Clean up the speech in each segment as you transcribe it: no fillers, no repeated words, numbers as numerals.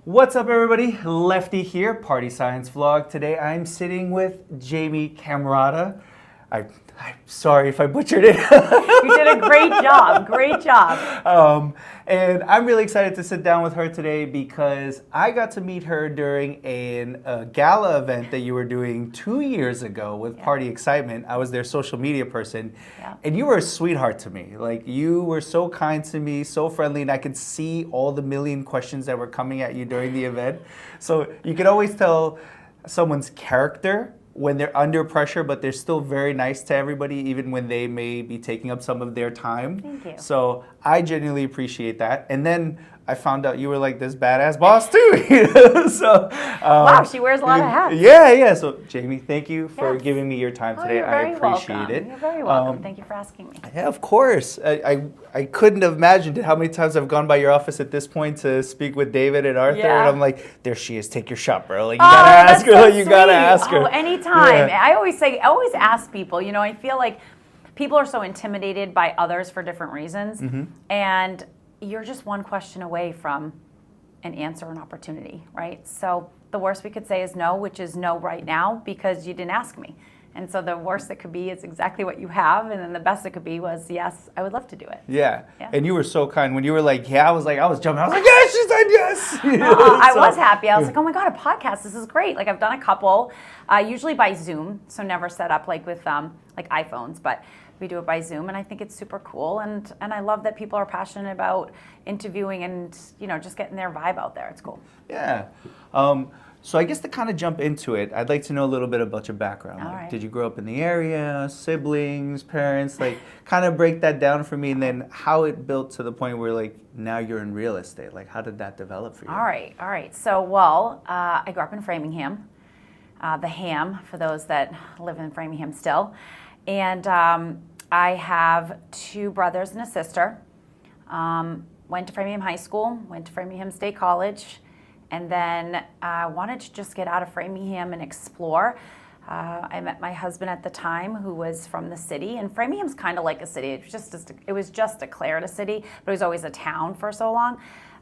What's up, everybody? Lefty here, Party Science Vlog. Today I'm sitting with Jamie Cammarata. I'm sorry if I butchered it. You did a great job. Great job. And I'm really excited to sit down with her today because I got to meet her during a gala event that you were doing 2 years ago with Party Excitement. I was their social media person. Yeah. And you were a sweetheart to me. Like, you were so kind to me, so friendly, and I could see all the million questions that were coming at you during the event. So you could always tell someone's character when they're under pressure, but they're still very nice to everybody, even when they may be taking up some of their time. Thank you. So I genuinely appreciate that. And then I found out you were like this badass boss too. You know? So wow, she wears a lot of hats. Yeah. So Jamie, thank you for Yes. giving me your time today. You're I very appreciate welcome. it. You're very welcome. Thank you for asking me. Yeah, of course. I couldn't have imagined how many times I've gone by your office at this point to speak with David and Arthur, Yeah. and I'm like, there she is. Take your shot, bro. Like, you gotta ask her. So You gotta sweet. ask her. Oh, anytime. Yeah. I always ask people. You know, I feel like people are so intimidated by others for different reasons, and you're just one question away from an answer, an opportunity, right? So the worst we could say is no, which is no right now because you didn't ask me. And so the worst that could be is exactly what you have, and then the best it could be was yes, I would love to do it. Yeah. Yeah. And you were so kind. When you were like, yeah, I was jumping. I was like, yes, she said yes. You know, I so- was happy. I was like, oh my God, a podcast. This is great. Like, I've done a couple, usually by Zoom, so never set up like with like iPhones, but we do it by Zoom, and I think it's super cool. And I love that people are passionate about interviewing and, you know, just getting their vibe out there. It's cool. Yeah. So I guess to kind of jump into it, I'd like to know a little bit about your background. All Like, right. did you grow up in the area, siblings, parents? Like, kind of break that down for me, and then how it built to the point where, like, now you're in real estate. Like, how did that develop for you? All right. So, well, I grew up in Framingham, the Ham, for those that live in Framingham still. And I have two brothers and a sister. Went to Framingham High School, went to Framingham State College, and then wanted to just get out of Framingham and explore. I met my husband at the time, who was from the city, and Framingham's kind of like a city. It was just declared a city, but it was always a town for so long.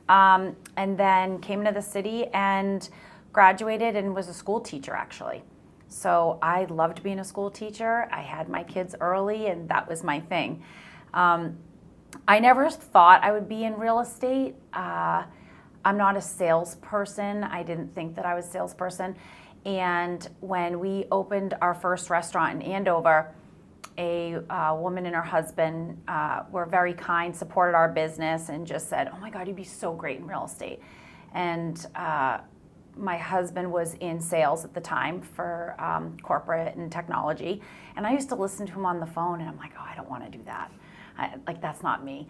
And then came to the city and graduated and was a school teacher, actually. So I loved being a school teacher. I had my kids early, and that was my thing. I never thought I would be in real estate. I'm not a salesperson. I didn't think that I was a salesperson. And when we opened our first restaurant in Andover, a woman and her husband were very kind, supported our business, and just said, oh my God, you'd be so great in real estate. And my husband was in sales at the time for corporate and technology. And I used to listen to him on the phone, and I'm like, oh, I don't want to do that. That's not me.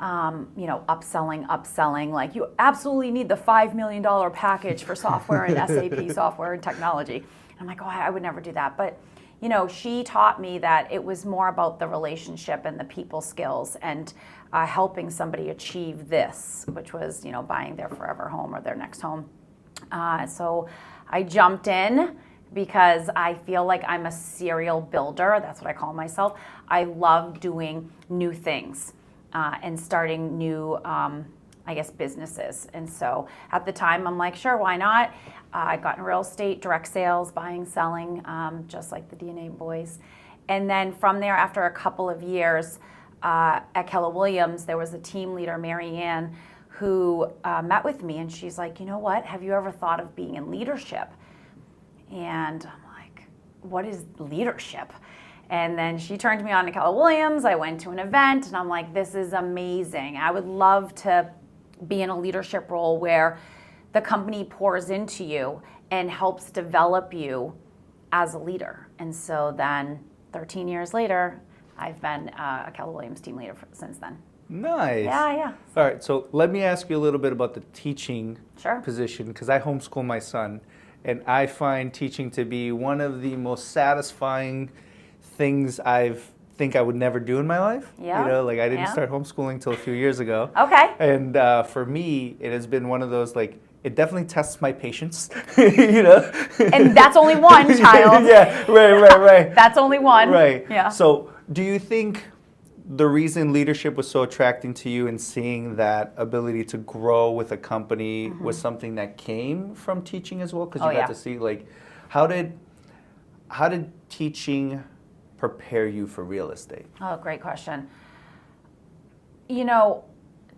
You know, upselling, like, you absolutely need the $5 million package for software and SAP software and technology. And I'm like, oh, I would never do that. But, you know, she taught me that it was more about the relationship and the people skills and helping somebody achieve this, which was, you know, buying their forever home or their next home. So I jumped in because I feel like I'm a serial builder. That's what I call myself. I love doing new things and starting new, businesses. And so at the time, I'm like, sure, why not? I got in real estate, direct sales, buying, selling, just like the DNA boys. And then from there, after a couple of years at Keller Williams, there was a team leader, Mary Ann, who met with me, and she's like, you know what? Have you ever thought of being in leadership? And I'm like, what is leadership? And then she turned me on to Keller Williams. I went to an event, and I'm like, this is amazing. I would love to be in a leadership role where the company pours into you and helps develop you as a leader. And so then 13 years later, I've been a Keller Williams team leader since then. Nice. Yeah. All right, so let me ask you a little bit about the teaching Sure. position, because I homeschool my son, and I find teaching to be one of the most satisfying things I think I would never do in my life. Yeah. You know, like, I didn't Yeah. start homeschooling till a few years ago. Okay. And for me, it has been one of those, like, it definitely tests my patience, you know? And that's only one child. Yeah, right. That's only one. Right. Yeah. So do you think the reason leadership was so attracting to you and seeing that ability to grow with a company was something that came from teaching as well? Because you got to see, like, how did teaching prepare you for real estate? Oh, great question. You know,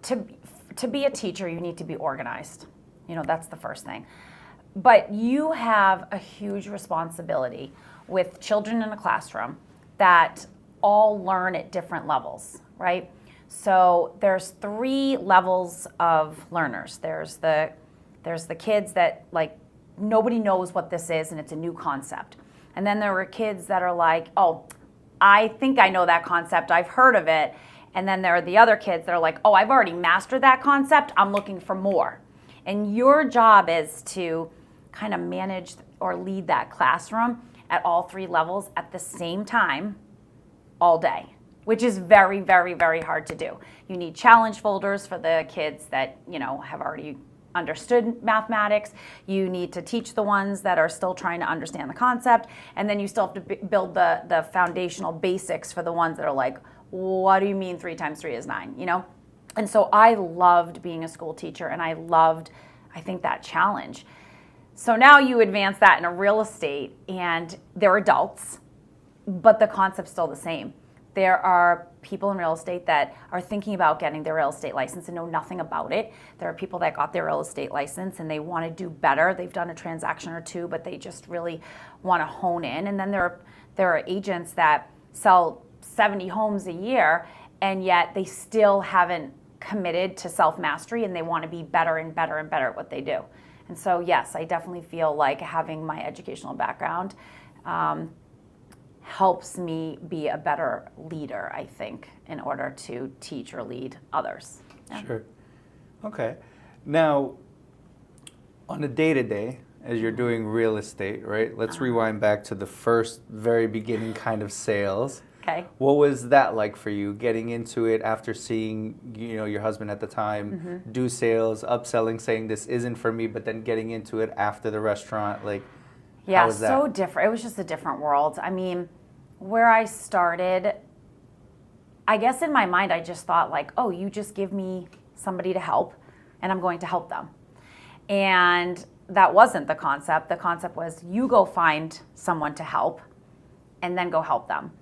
to be a teacher, you need to be organized. You know, that's the first thing. But you have a huge responsibility with children in a classroom that all learn at different levels, right? So there's 3 levels of learners. There's the kids that, like, nobody knows what this is and it's a new concept. And then there are kids that are like, oh, I think I know that concept, I've heard of it. And then there are the other kids that are like, oh, I've already mastered that concept, I'm looking for more. And your job is to kind of manage or lead that classroom at all 3 levels at the same time all day, which is very, very, very hard to do. You need challenge folders for the kids that, you know, have already understood mathematics. You need to teach the ones that are still trying to understand the concept. And then you still have to build the foundational basics for the ones that are like, what do you mean 3 times 3 is 9, you know? And so I loved being a school teacher, and I think that challenge. So now you advance that in a real estate, and they're adults, but the concept's still the same. There are people in real estate that are thinking about getting their real estate license and know nothing about it. There are people that got their real estate license and they want to do better. They've done a transaction or 2, but they just really want to hone in. And then there are agents that sell 70 homes a year, and yet they still haven't committed to self-mastery, and they want to be better and better and better at what they do. And so, yes, I definitely feel like having my educational background helps me be a better leader, I think, in order to teach or lead others. Yeah. Sure. Okay. Now, on a day-to-day, as you're doing real estate, right? Let's rewind back to the first, very beginning kind of sales. Okay. What was that like for you, getting into it after seeing, you know, your husband at the time do sales, upselling, saying this isn't for me, but then getting into it after the restaurant? Like, yeah, how was that? So different. It was just a different world. I mean, where I started, I guess in my mind, I just thought like, oh, you just give me somebody to help and I'm going to help them. And that wasn't the concept. The concept was you go find someone to help and then go help them.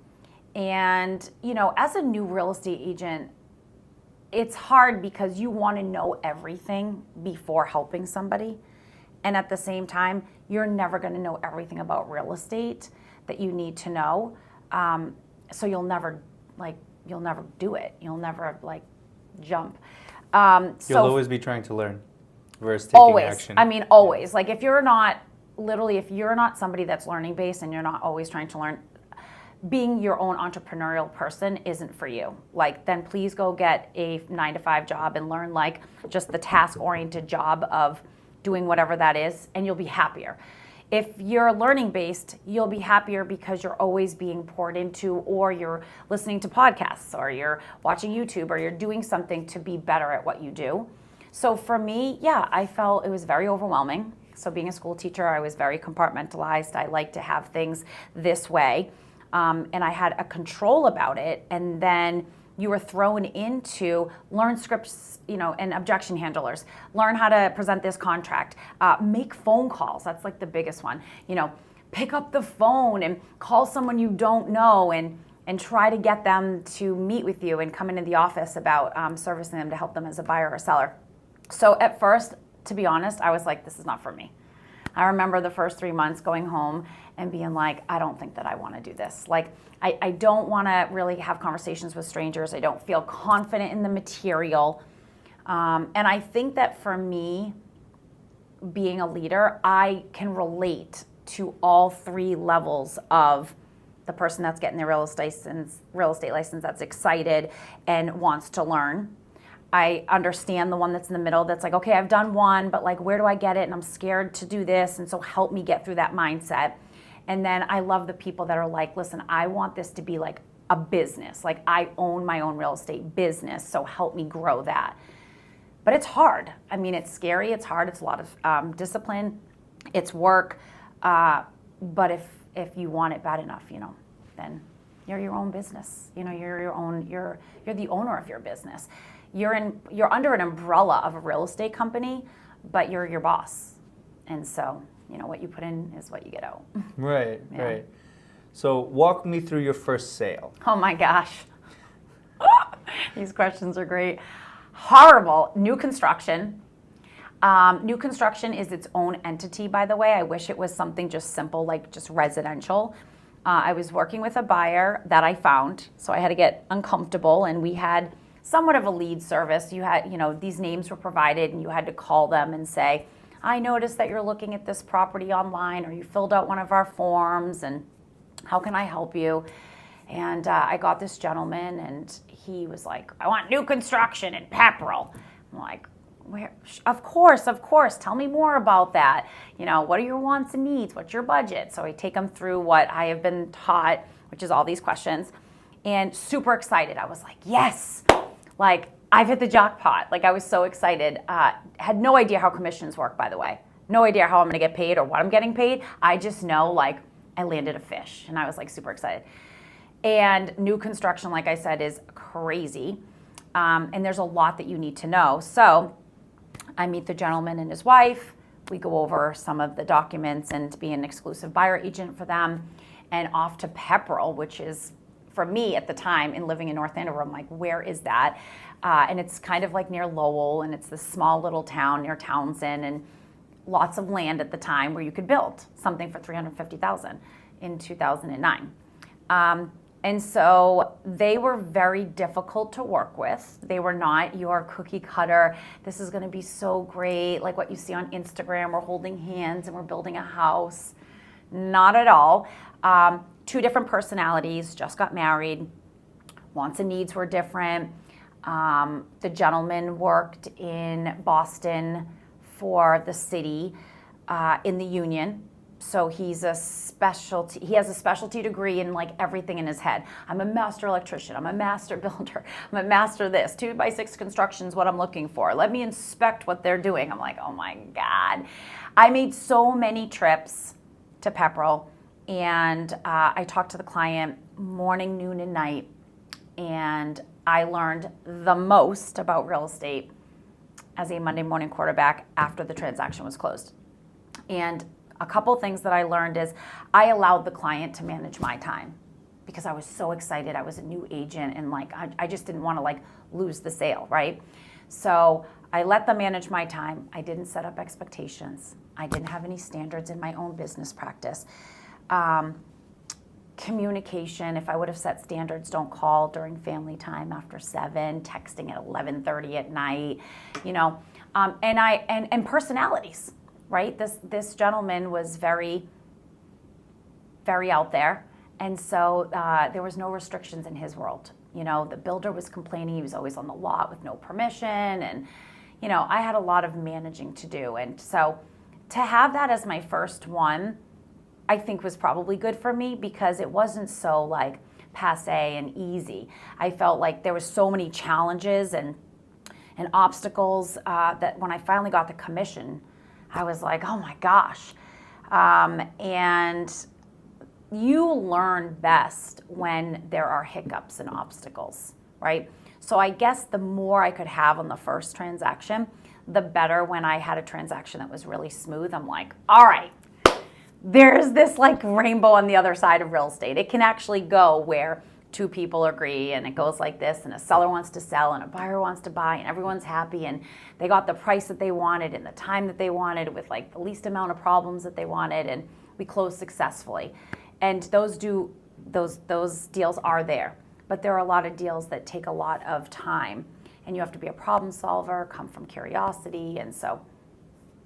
And, you know, as a new real estate agent, it's hard because you want to know everything before helping somebody. And at the same time, you're never going to know everything about real estate that you need to know. So you'll never do it. You'll never jump. You'll always be trying to learn versus taking action. I mean, always. Like if you're not somebody that's learning based and you're not always trying to learn, being your own entrepreneurial person isn't for you. Like, then please go get a 9-to-5 job and learn like just the task-oriented job of doing whatever that is, and you'll be happier. If you're learning based, you'll be happier because you're always being poured into, or you're listening to podcasts, or you're watching YouTube, or you're doing something to be better at what you do. So for me, yeah, I felt it was very overwhelming. So being a school teacher, I was very compartmentalized. I like to have things this way. And I had a control about it. And then you were thrown into learn scripts, you know, and objection handlers, learn how to present this contract, make phone calls. That's like the biggest one. You know, pick up the phone and call someone you don't know and try to get them to meet with you and come into the office about servicing them to help them as a buyer or seller. So at first, to be honest, I was like, this is not for me. I remember the first 3 months going home and being like, I don't think that I want to do this. Like, I don't want to really have conversations with strangers. I don't feel confident in the material. And I think that for me, being a leader, I can relate to all 3 levels of the person that's getting their real estate license that's excited and wants to learn. I understand the one that's in the middle that's like, okay, I've done one, but like, where do I get it? And I'm scared to do this. And so help me get through that mindset. And then I love the people that are like, listen, I want this to be like a business. Like I own my own real estate business. So help me grow that. But it's hard. I mean, it's scary. It's hard. It's a lot of discipline. It's work. But if you want it bad enough, you know, then You're your own business. You know, you're the owner of your business. You're under an umbrella of a real estate company, but you're your boss. And so, you know, what you put in is what you get out. Right, Yeah. right. So walk me through your first sale. Oh my gosh. These questions are great. Horrible. New construction. New construction is its own entity, by the way. I wish it was something just simple, like just residential. I was working with a buyer that I found, so I had to get uncomfortable, and we had somewhat of a lead service. You had, you know, these names were provided, and you had to call them and say, I noticed that you're looking at this property online, or you filled out one of our forms, and how can I help you? And I got this gentleman, and he was like, I want new construction in Pepperell. I'm like, where? Of course. Tell me more about that. You know, what are your wants and needs? What's your budget? So I take them through what I have been taught, which is all these questions, and super excited. I was like, yes, like I've hit the jackpot. Like I was so excited. Had no idea how commissions work, by the way. No idea how I'm going to get paid or what I'm getting paid. I just know like I landed a fish, and I was like super excited. And new construction, like I said, is crazy. And there's a lot that you need to know. So I meet the gentleman and his wife. We go over some of the documents and be an exclusive buyer agent for them. And off to Pepperell, which is, for me at the time, in living in North Andover, I'm like, where is that? And it's kind of like near Lowell, and it's this small little town near Townsend, and lots of land at the time where you could build something for $350,000 in 2009. And so they were very difficult to work with. They were not your cookie cutter. This is going to be so great, like what you see on Instagram. We're holding hands and we're building a house. Not at all. Two different personalities, just got married. Wants and needs were different. The gentleman worked in Boston for the city in the union. So he has a specialty degree in like everything in his head. I'm a master electrician. I'm a master builder. I'm a master this. 2x6 construction is what I'm looking for. Let me inspect what they're doing. I'm like, oh my God. I made so many trips to Pepperell, and I talked to the client morning, noon, and night. And I learned the most about real estate as a Monday morning quarterback after the transaction was closed. And a couple things that I learned is I allowed the client to manage my time because I was so excited. I was a new agent, and like I just didn't want to like lose the sale, right? So I let them manage my time. I didn't set up expectations. I didn't have any standards in my own business practice. Communication, if I would have set standards, don't call during family time after 7, texting at 11:30 at night, you know, and personalities. Right? This gentleman was very, very out there. And so there was no restrictions in his world. You know, the builder was complaining. He was always on the lot with no permission. And, you know, I had a lot of managing to do. And so to have that as my first one, I think was probably good for me because it wasn't so like passe and easy. I felt like there was so many challenges and obstacles that when I finally got the commission, I was like, oh my gosh. And you learn best when there are hiccups and obstacles, right? So I guess the more I could have on the first transaction, the better when I had a transaction that was really smooth. I'm like, all right, there's this like rainbow on the other side of real estate. It can actually go where two people agree and it goes like this, and a seller wants to sell and a buyer wants to buy, and everyone's happy, and they got the price that they wanted and the time that they wanted with like the least amount of problems that they wanted, and we closed successfully. And those deals are there, but there are a lot of deals that take a lot of time, and you have to be a problem solver, come from curiosity. And so,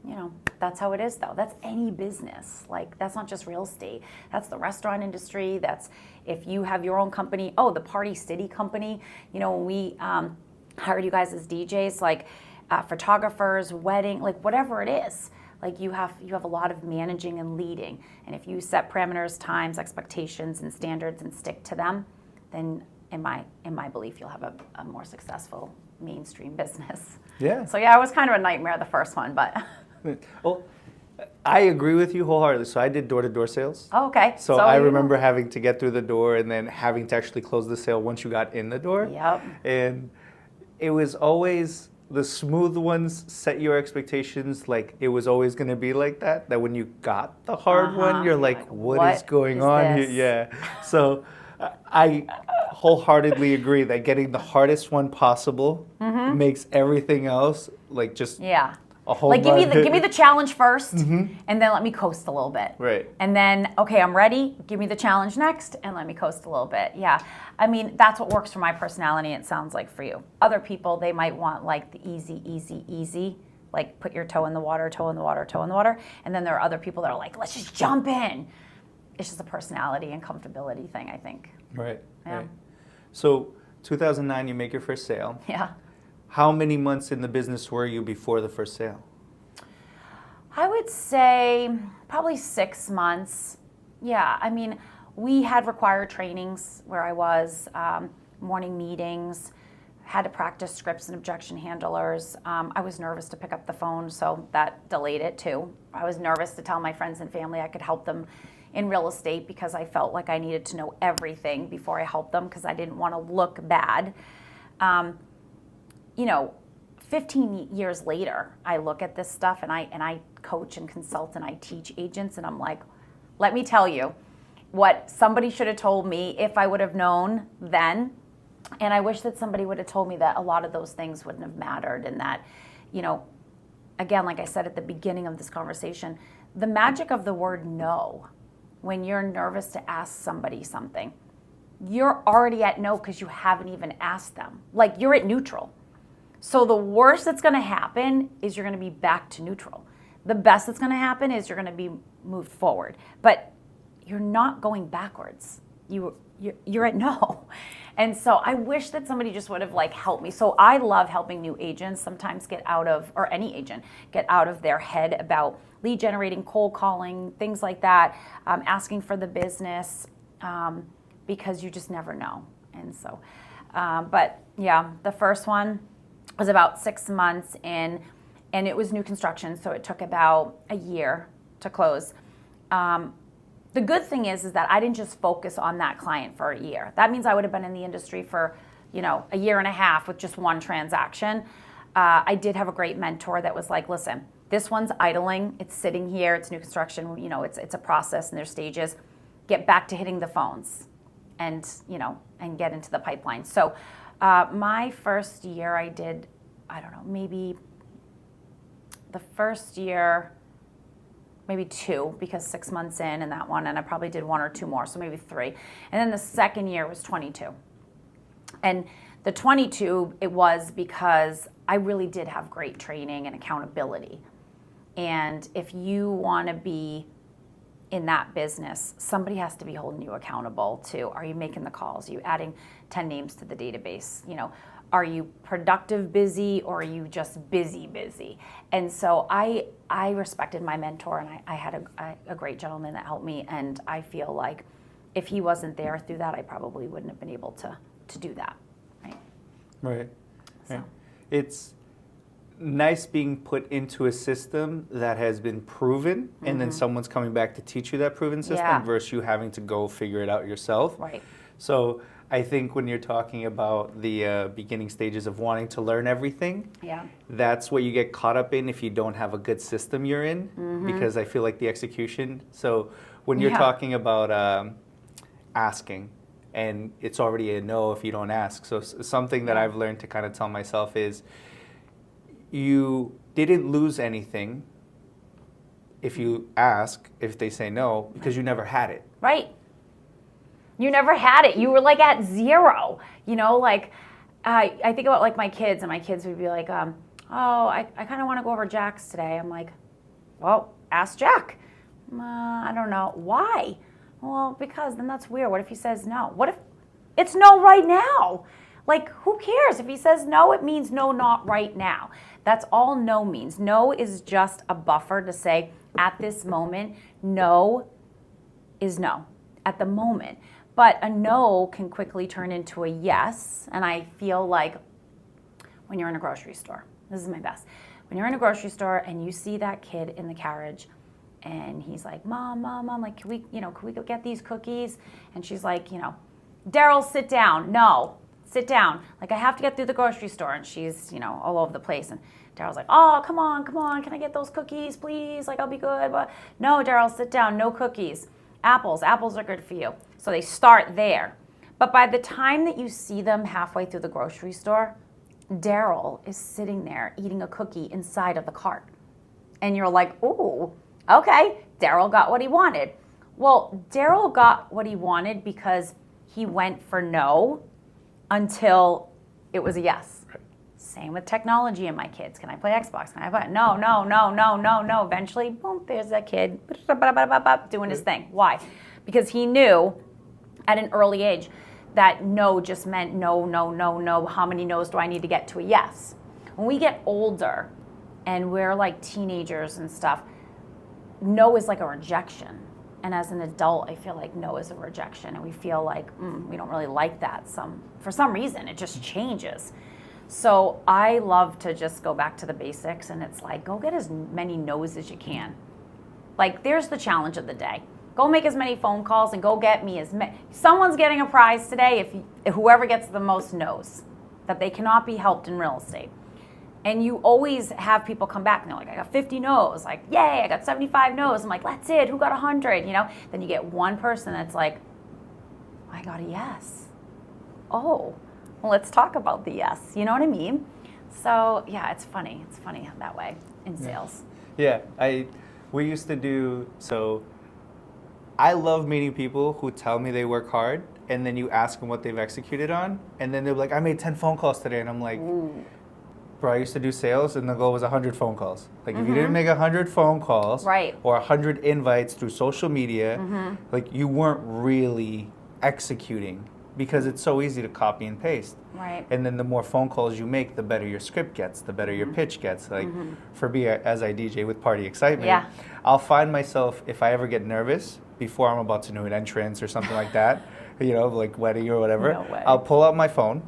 you know, that's how it is though. That's any business. Like, that's not just real estate. That's the restaurant industry. That's if you have your own company. Oh, the Party City company. You know, when we hired you guys as DJs, like photographers, wedding, like whatever it is. Like you have a lot of managing and leading. And if you set parameters, times, expectations, and standards and stick to them, then in my belief, you'll have a more successful mainstream business. Yeah. So yeah, it was kind of a nightmare, the first one, but. Well, I agree with you wholeheartedly. So I did door-to-door sales. Oh, okay. So I remember having to get through the door and then having to actually close the sale once you got in the door. Yep. And it was always the smooth ones set your expectations like it was always going to be like that. That when you got the hard one, you're like, what is going on here? Yeah. So I wholeheartedly agree that getting the hardest one possible makes everything else like just a whole like give me the challenge first, and then let me coast a little bit. Right. And then, okay, I'm ready. Give me the challenge next, and let me coast a little bit. Yeah. I mean, that's what works for my personality. It sounds like for you. Other people, they might want like the easy. Like put your toe in the water, toe in the water, toe in the water. And then there are other people that are like, let's just jump in. It's just a personality and comfortability thing, I think. Right. Yeah. Right. So 2009, you make your first sale. Yeah. How many months in the business were you before the first sale? I would say probably 6 months. Yeah, I mean, we had required trainings where I was, morning meetings, had to practice scripts and objection handlers. I was nervous to pick up the phone, so that delayed it too. I was nervous to tell my friends and family I could help them in real estate because I felt like I needed to know everything before I helped them because I didn't want to look bad. 15 years later, I look at this stuff and I coach and consult and I teach agents, and I'm like, let me tell you what somebody should have told me if I would have known then. And I wish that somebody would have told me that a lot of those things wouldn't have mattered, and that, again, like I said at the beginning of this conversation, the magic of the word no, when you're nervous to ask somebody something, you're already at no because you haven't even asked them. Like, you're at neutral. So the worst that's going to happen is you're going to be back to neutral. The best that's going to happen is you're going to be moved forward. But you're not going backwards. You're at no. And so I wish that somebody just would have helped me. So I love helping new agents sometimes get out of, or any agent, get out of their head about lead generating, cold calling, things like that, asking for the business, because you just never know. And so, but yeah, the first one was about 6 months in, and it was new construction, so it took about a year to close. The good thing is that I didn't just focus on that client for a year. That means I would have been in the industry for, a year and a half with just one transaction. I did have a great mentor that was like, listen, this one's idling. It's sitting here. It's new construction. It's a process and there's stages. Get back to hitting the phones and get into the pipeline. So my first year I did, I don't know, maybe the first year, maybe 2, because 6 months in and that one, and I probably did 1 or 2 more, so maybe 3. And then the second year was 22. And the 22, it was because I really did have great training and accountability. And if you want to be in that business, somebody has to be holding you accountable to, are you making the calls? Are you adding 10 names to the database? Are you productive busy, or are you just busy? And so I respected my mentor, and I had a great gentleman that helped me, and I feel like if he wasn't there through that, I probably wouldn't have been able to do that. Right. So. It's nice being put into a system that has been proven, and then someone's coming back to teach you that proven system versus you having to go figure it out yourself. Right. So I think when you're talking about the beginning stages of wanting to learn everything, that's what you get caught up in if you don't have a good system you're in, because I feel like the execution. So when you're talking about asking, and it's already a no if you don't ask. So something that I've learned to kind of tell myself is, you didn't lose anything if you ask, if they say no, because you never had it. Right. You never had it. You were at 0. I think about my kids, and my kids would be like, oh, I kind of want to go over Jack's today. I'm like, well, ask Jack. I don't know. Why? Well, because then that's weird. What if he says no? What if it's no right now? Who cares? If he says no, it means no, not right now. That's all no means. No is just a buffer to say, at this moment, no is no. At the moment. But a no can quickly turn into a yes. And I feel like when you're in a grocery store, this is my best. When you're in a grocery store and you see that kid in the carriage And he's like, Mom, like, can we go get these cookies? And she's like, Daryl, sit down. No, sit down. Like, I have to get through the grocery store. And she's, all over the place. And Daryl's like, oh, come on. Can I get those cookies, please? Like, I'll be good. But no, Daryl, sit down. No cookies. Apples are good for you. So they start there. But by the time that you see them halfway through the grocery store, Daryl is sitting there eating a cookie inside of the cart. And you're like, ooh, okay, Daryl got what he wanted. Well, Daryl got what he wanted because he went for no until it was a yes. Right. Same with technology and my kids. Can I play Xbox? Can I play? No. Eventually, boom, there's that kid doing his thing. Why? Because he knew at an early age that no just meant no. How many no's do I need to get to a yes? When we get older and we're like teenagers and stuff, no is like a rejection. And as an adult, I feel like no is a rejection. And we feel like we don't really like that. For some reason, it just changes. So I love to just go back to the basics. And it's like, go get as many no's as you can. Like, there's the challenge of the day. Go make as many phone calls and go get me as many. Someone's getting a prize today if whoever gets the most no's, that they cannot be helped in real estate. And you always have people come back and they're like, I got 50 no's. Like, yay, I got 75 no's. I'm like, that's it. Who got 100? Then you get one person that's like, I got a yes. Oh, well, let's talk about the yes. You know what I mean? So, yeah, it's funny. It's funny that way in sales. Yeah, we used to do, so I love meeting people who tell me they work hard, and then you ask them what they've executed on, and then they're like, I made 10 phone calls today, and I'm like, bro, I used to do sales, and the goal was 100 phone calls. Like, if you didn't make 100 phone calls, right, or 100 invites through social media, like, you weren't really executing, because it's so easy to copy and paste. Right. And then the more phone calls you make, the better your script gets, the better your pitch gets. Like, for me, as I DJ with Party Excitement, I'll find myself, if I ever get nervous, before I'm about to do an entrance or something like that, like wedding or whatever, No way. I'll pull out my phone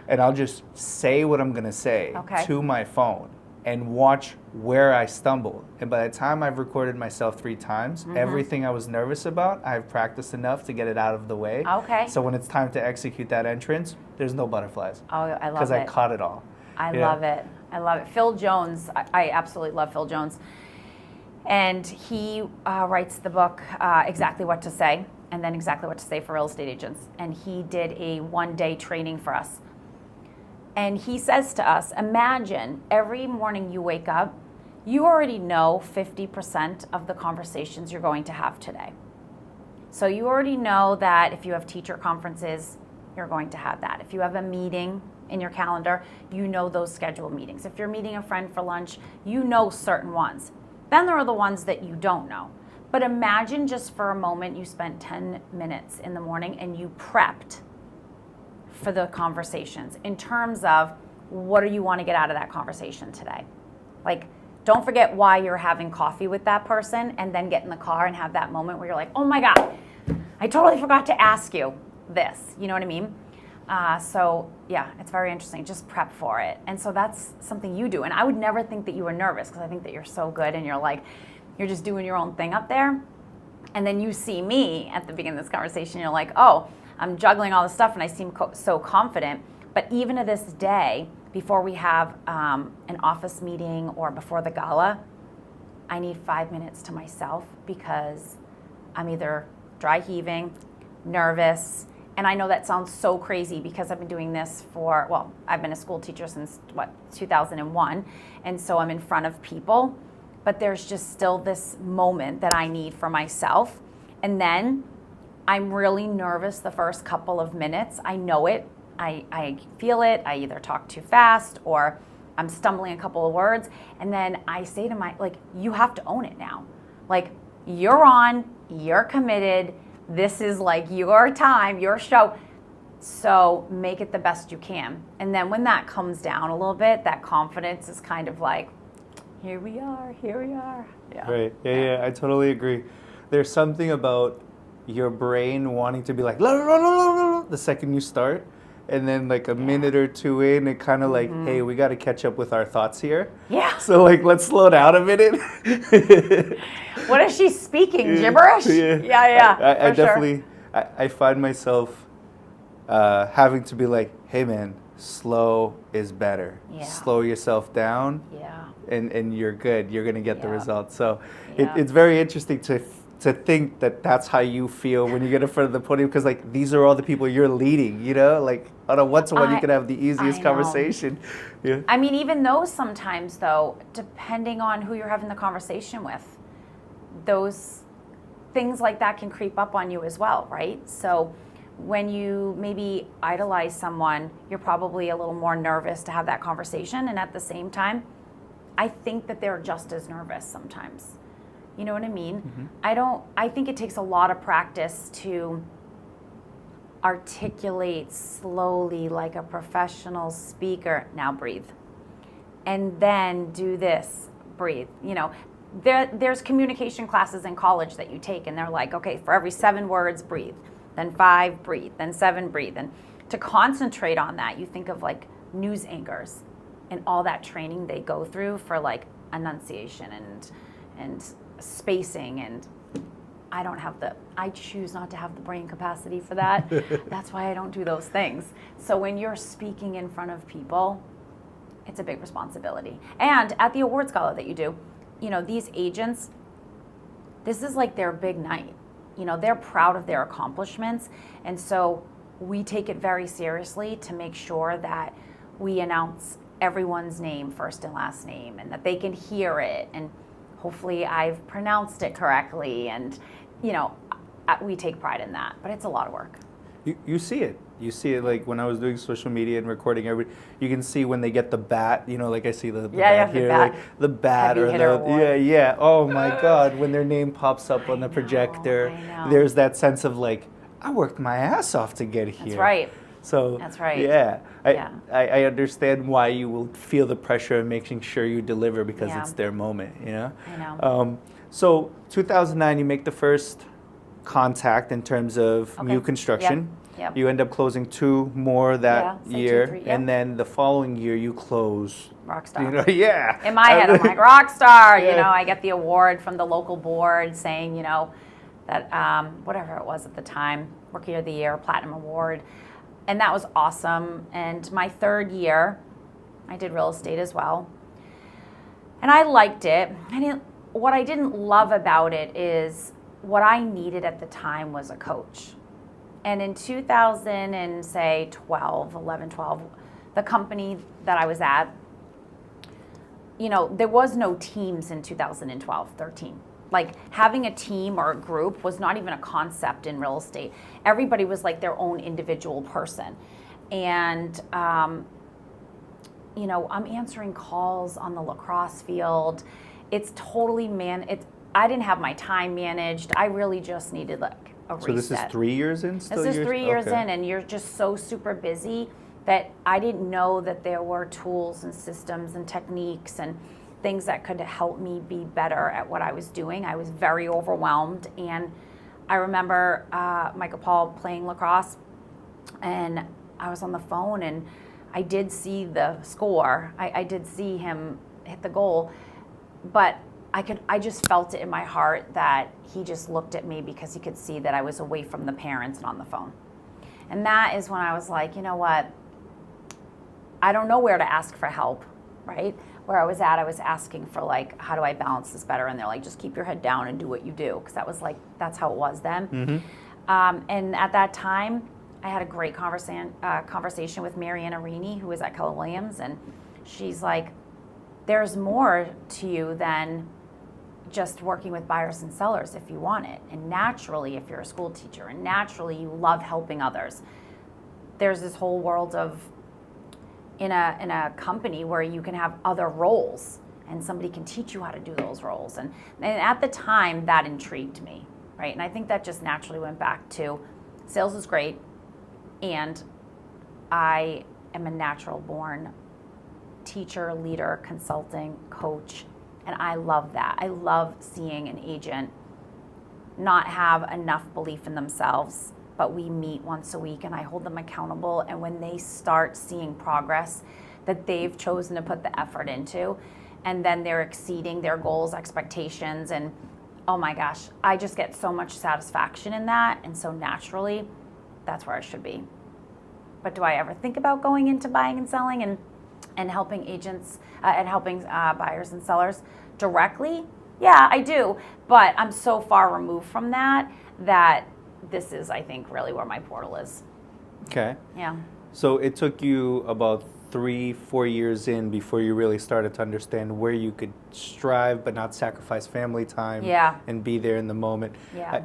and I'll just say what I'm going to say to my phone and watch where I stumble. And by the time I've recorded myself 3 times, everything I was nervous about, I've practiced enough to get it out of the way. Okay. So when it's time to execute that entrance, there's no butterflies. Oh, I love it. Because I caught it all. I love it. Phil Jones, I absolutely love Phil Jones. And he writes the book, Exactly What to Say, and then Exactly What to Say for Real Estate Agents. And he did a 1-day training for us. And he says to us, imagine every morning you wake up, you already know 50% of the conversations you're going to have today. So you already know that if you have teacher conferences, you're going to have that. If you have a meeting in your calendar, you know those scheduled meetings. If you're meeting a friend for lunch, you know certain ones. Then there are the ones that you don't know. But imagine just for a moment you spent 10 minutes in the morning and you prepped for the conversations in terms of what do you want to get out of that conversation today. Like, don't forget why you're having coffee with that person and then get in the car and have that moment where you're like, oh my God, I totally forgot to ask you this. You know what I mean? So yeah, it's very interesting. Just prep for it. And so that's something you do. And I would never think that you were nervous because I think that you're so good and you're just doing your own thing up there. And then you see me at the beginning of this conversation, you're like, oh, I'm juggling all this stuff and I seem so confident. But even to this day, before we have an office meeting or before the gala, I need 5 minutes to myself because I'm either dry heaving, nervous, and I know that sounds so crazy because I've been doing this I've been a school teacher since 2001, and so I'm in front of people, but there's just still this moment that I need for myself. And then I'm really nervous the first couple of minutes. I know it. I feel it. I either talk too fast or I'm stumbling a couple of words. And then I say to you have to own it now. Like, you're on, you're committed. This is like your time, your show. So make it the best you can. And then when that comes down a little bit, that confidence is kind of like, here we are. Yeah. Right. Yeah, I totally agree. There's something about your brain wanting to be like, la, la, la, la, la, the second you start. And then like a minute or two in, it kind of like, hey, we got to catch up with our thoughts here. Yeah. So like, let's slow down a minute. What is she speaking? Gibberish? Yeah. I for sure. definitely, I find myself having to be like, hey man, slow is better. Yeah. Slow yourself down. Yeah. And you're good. You're gonna get the Yeah. results. So Yeah. it's very interesting to think that that's how you feel when you get in front of the podium, because like these are all the people you're leading. Like on a one-to-one, you can have the easiest I know. conversation. Yeah. I mean, even those sometimes, though, depending on who you're having the conversation with, those things like that can creep up on you as well, right? So when you maybe idolize someone, you're probably a little more nervous to have that conversation. And at the same time, I think that they're just as nervous sometimes. You know what I mean? Mm-hmm. I think it takes a lot of practice to articulate slowly like a professional speaker. Now breathe. And then do this, breathe. There's communication classes in college that you take, and they're like, okay, for every 7 words, breathe. Then 5, breathe. Then 7, breathe. And to concentrate on that, you think of like news anchors and all that training they go through for like enunciation and spacing, and I choose not to have the brain capacity for that. That's why I don't do those things. So when you're speaking in front of people, it's a big responsibility. And at the awards gala that you do, these agents, this is like their big night. They're proud of their accomplishments. And so we take it very seriously to make sure that we announce everyone's name, first and last name, and that they can hear it. And hopefully I've pronounced it correctly. And, we take pride in that. But it's a lot of work. You see it. You see it like when I was doing social media and recording everybody. You can see when they get the bat. Like I see the bat here, bat. like the bat Heavy or hitter the award. yeah. Oh my God! When their name pops up on the projector, I know. there's that sense of like, I worked my ass off to get here. That's right. So That's right. Yeah, Yeah. I understand why you will feel the pressure of making sure you deliver, because Yeah. it's their moment. I know. So 2009, you make the first contact in terms of Okay. new construction. Yep. You end up closing 2 more that Yeah, say 2, year, 3, yeah. and then the following year you close. Rockstar. Yeah. In my head, I'm like, rock star. Yeah. I get the award from the local board saying, that whatever it was at the time, Rookie of the Year, Platinum Award. And that was awesome. And my 3rd year, I did real estate as well. And I liked it. What I didn't love about it is what I needed at the time was a coach. And in 2011, 12, the company that I was at, there was no teams in 2012, 13. Like having a team or a group was not even a concept in real estate. Everybody was like their own individual person. And, I'm answering calls on the lacrosse field. It's totally I didn't have my time managed. I really just needed like a reset. So this is 3 years in? This is 3 years in, and you're just so super busy that I didn't know that there were tools and systems and techniques and things that could help me be better at what I was doing. I was very overwhelmed, and I remember Michael Paul playing lacrosse, and I was on the phone, and I did see the score. I did see him hit the goal, but I just felt it in my heart that he just looked at me because he could see that I was away from the parents and on the phone. And that is when I was like, you know what? I don't know where to ask for help, right? Where I was asking for like, how do I balance this better? And they're like, just keep your head down and do what you do. Because that was like, that's how it was then. Mm-hmm. And at that time, I had a great conversation with Mariana Rini, who was at Keller Williams. And she's like, there's more to you than just working with buyers and sellers if you want it. And naturally, if you're a school teacher, and naturally you love helping others, there's this whole world of in a company where you can have other roles and somebody can teach you how to do those roles. And at the time, that intrigued me, right? And I think that just naturally went back to sales is great, and I am a natural born teacher, leader, consulting, coach, and I love that. I love seeing an agent not have enough belief in themselves, but we meet once a week and I hold them accountable, and when they start seeing progress that they've chosen to put the effort into, and then they're exceeding their goals, expectations, and Oh my gosh, I just get so much satisfaction in that, and so naturally, that's where I should be. But do I ever think about going into buying and selling and helping agents and helping buyers and sellers directly? Yeah, I do. But I'm so far removed from that this is, I think, really where my portal is. Okay. Yeah. So it took you about 3-4 years in before you really started to understand where you could strive but not sacrifice family time. Yeah. And be there in the moment. Yeah.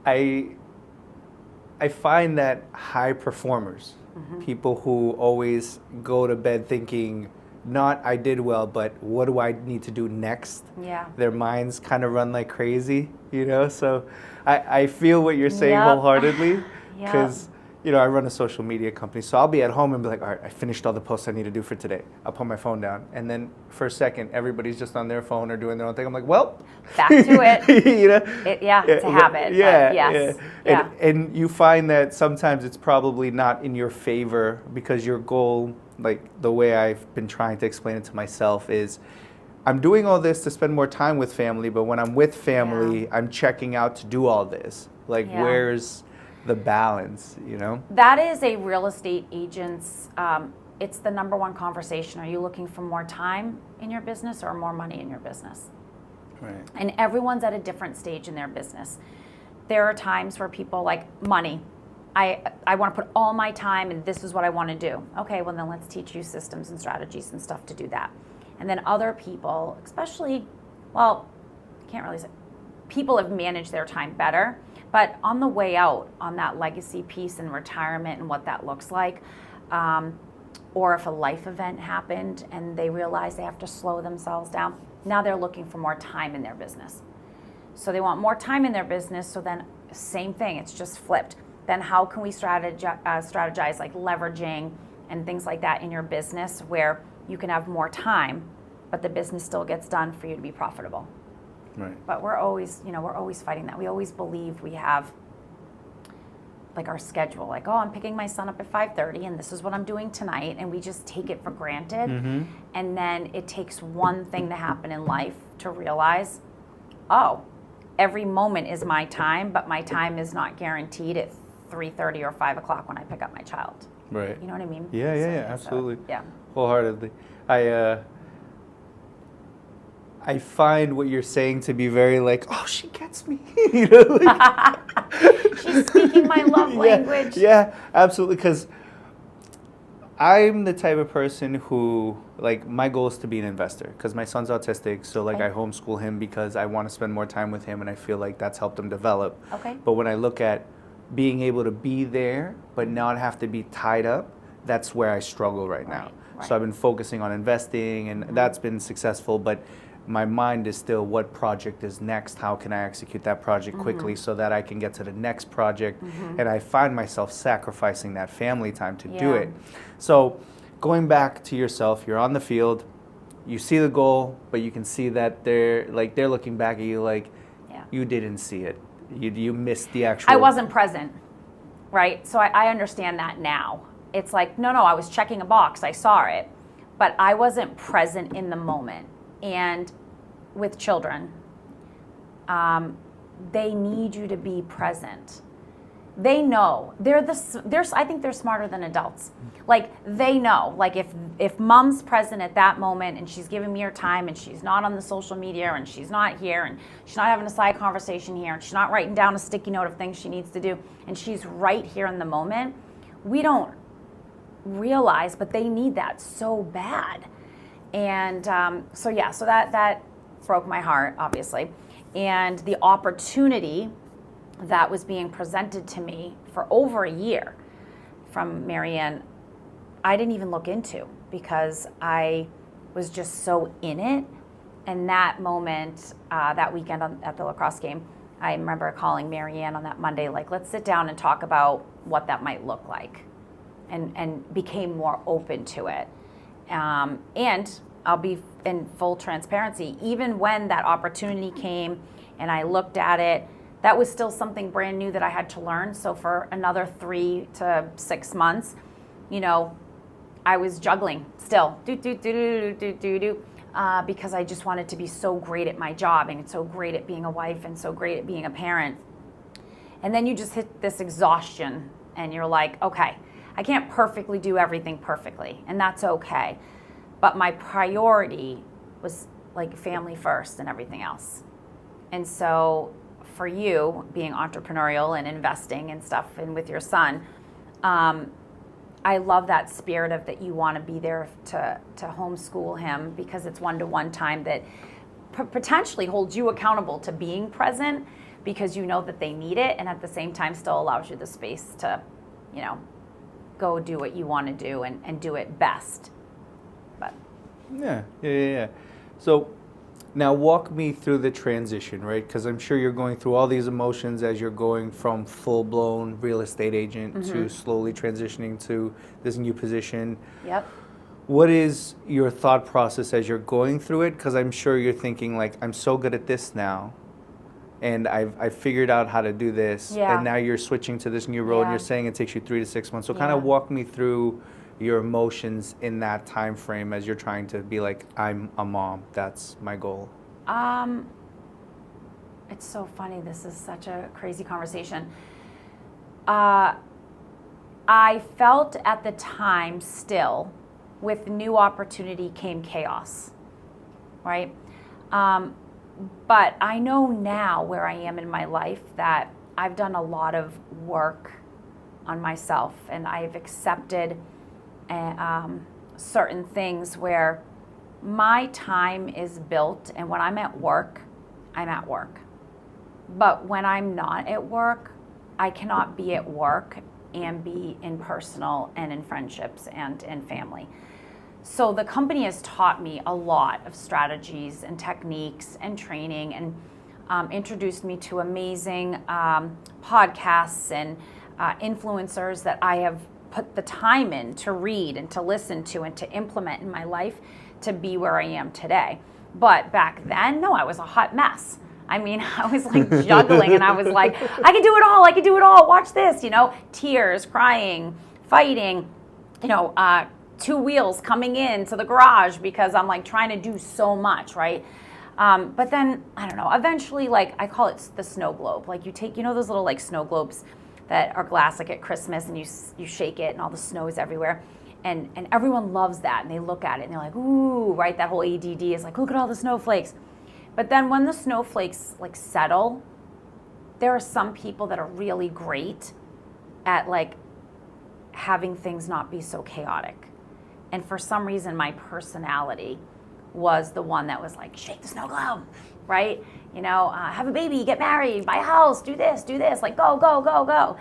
I find that high performers, people who always go to bed thinking, not I did well, but what do I need to do next? Yeah. Their minds kind of run like crazy, you know? So I feel what you're saying Yep. wholeheartedly, Yep. because I run a social media company, so I'll be at home and be like, all right, I finished all the posts I need to do for today. I'll put my phone down, and then for a second, everybody's just on their phone or doing their own thing. I'm like, well, Back to it. It's a habit. Yeah, but yes. yeah. And you find that sometimes it's probably not in your favor, because your goal, like the way I've been trying to explain it to myself, is I'm doing all this to spend more time with family, but when I'm with family, I'm checking out to do all this. Like, where's the balance, That is a real estate agent's, it's the number one conversation. Are you looking for more time in your business or more money in your business? Right. And everyone's at a different stage in their business. There are times where people like money. I want to put all my time and this is what I want to do. Okay, well then let's teach you systems and strategies and stuff to do that. And then other people, especially, well, I can't really say, people have managed their time better, but on the way out on that legacy piece and retirement and what that looks like, or if a life event happened and they realize they have to slow themselves down, now they're looking for more time in their business. So they want more time in their business, so then same thing, it's just flipped. Then how can we strategize like leveraging and things like that in your business where you can have more time, but the business still gets done for you to be profitable. Right. But we're always fighting that. We always believe we have like our schedule, like, oh, I'm picking my son up at 5:30 and this is what I'm doing tonight, and we just take it for granted. And then it takes one thing to happen in life to realize, oh, every moment is my time, but my time is not guaranteed at 3:30 or 5 o'clock when I pick up my child. Right. You know what I mean? Yeah, absolutely. Yeah. Wholeheartedly. I find what you're saying to be very like, oh, she gets me. She's speaking my love language. Yeah, absolutely. Because I'm the type of person who, like, my goal is to be an investor. Because my son's autistic, so like I homeschool him because I want to spend more time with him, and I feel like that's helped him develop. Okay. But when I look at being able to be there but not have to be tied up, that's where I struggle right now. Right. So I've been focusing on investing, and that's been successful, but my mind is still, what project is next? How can I execute that project quickly so that I can get to the next project? And I find myself sacrificing that family time to do it. So going back to yourself, you're on the field, you see the goal, but you can see that they're looking back at you like, you didn't see it. You missed the actual... I wasn't present, right? So I understand that now. It's like, no, I was checking a box. I saw it, but I wasn't present in the moment. And with children, they need you to be present. They know. I think they're smarter than adults. Like, they know. Like, if mom's present at that moment and she's giving me her time and she's not on the social media and she's not here and she's not having a side conversation here and she's not writing down a sticky note of things she needs to do and she's right here in the moment, we don't realize, but they need that so bad. And so that broke my heart, obviously. And the opportunity that was being presented to me for over a year from Marianne, I didn't even look into, because I was just so in it. And that moment, that weekend at the lacrosse game, I remember calling Marianne on that Monday, like, let's sit down and talk about what that might look like, and became more open to it. And I'll be in full transparency, even when that opportunity came and I looked at it, that was still something brand new that I had to learn. So for another 3 to 6 months, I was juggling still. because I just wanted to be so great at my job and so great at being a wife and so great at being a parent. And then you just hit this exhaustion and you're like, okay, I can't perfectly do everything perfectly, and that's okay. But my priority was like family first and everything else. And so for you, being entrepreneurial and investing and stuff and with your son, I love that spirit of that you want to be there to homeschool him, because it's one-to-one time that potentially holds you accountable to being present, because you know that they need it, and at the same time still allows you the space to, go do what you want to do and do it best. But Yeah. So now walk me through the transition, right? Because I'm sure you're going through all these emotions as you're going from full-blown real estate agent to slowly transitioning to this new position. Yep. What is your thought process as you're going through it? Because I'm sure you're thinking, like, I'm so good at this now, and I've figured out how to do this, and now you're switching to this new role, and you're saying it takes you 3 to 6 months. So kind of walk me through your emotions in that time frame as you're trying to be like, I'm a mom, that's my goal. It's so funny. This is such a crazy conversation. I felt at the time still, with new opportunity came chaos, right? But I know now where I am in my life that I've done a lot of work on myself, and I've accepted certain things where my time is built, and when I'm at work, I'm at work. But when I'm not at work, I cannot be at work and be in personal and in friendships and in family. So the company has taught me a lot of strategies and techniques and training, and introduced me to amazing podcasts and influencers that I have put the time in to read and to listen to and to implement in my life to be where I am today. But back then, no, I was a hot mess. I mean, I was like juggling, and I was like, I can do it all, watch this, tears, crying, fighting, 2 wheels coming into the garage because I'm like trying to do so much, right? But then, I don't know, eventually, like, I call it the snow globe. Like, you take, those little like snow globes that are glass, like at Christmas, and you shake it and all the snow is everywhere. And everyone loves that, and they look at it and they're like, ooh, right? That whole ADD is like, look at all the snowflakes. But then when the snowflakes like settle, there are some people that are really great at like having things not be so chaotic. And for some reason, my personality was the one that was like, shake the snow globe, right? Have a baby, get married, buy a house, do this, like go, go, go, go.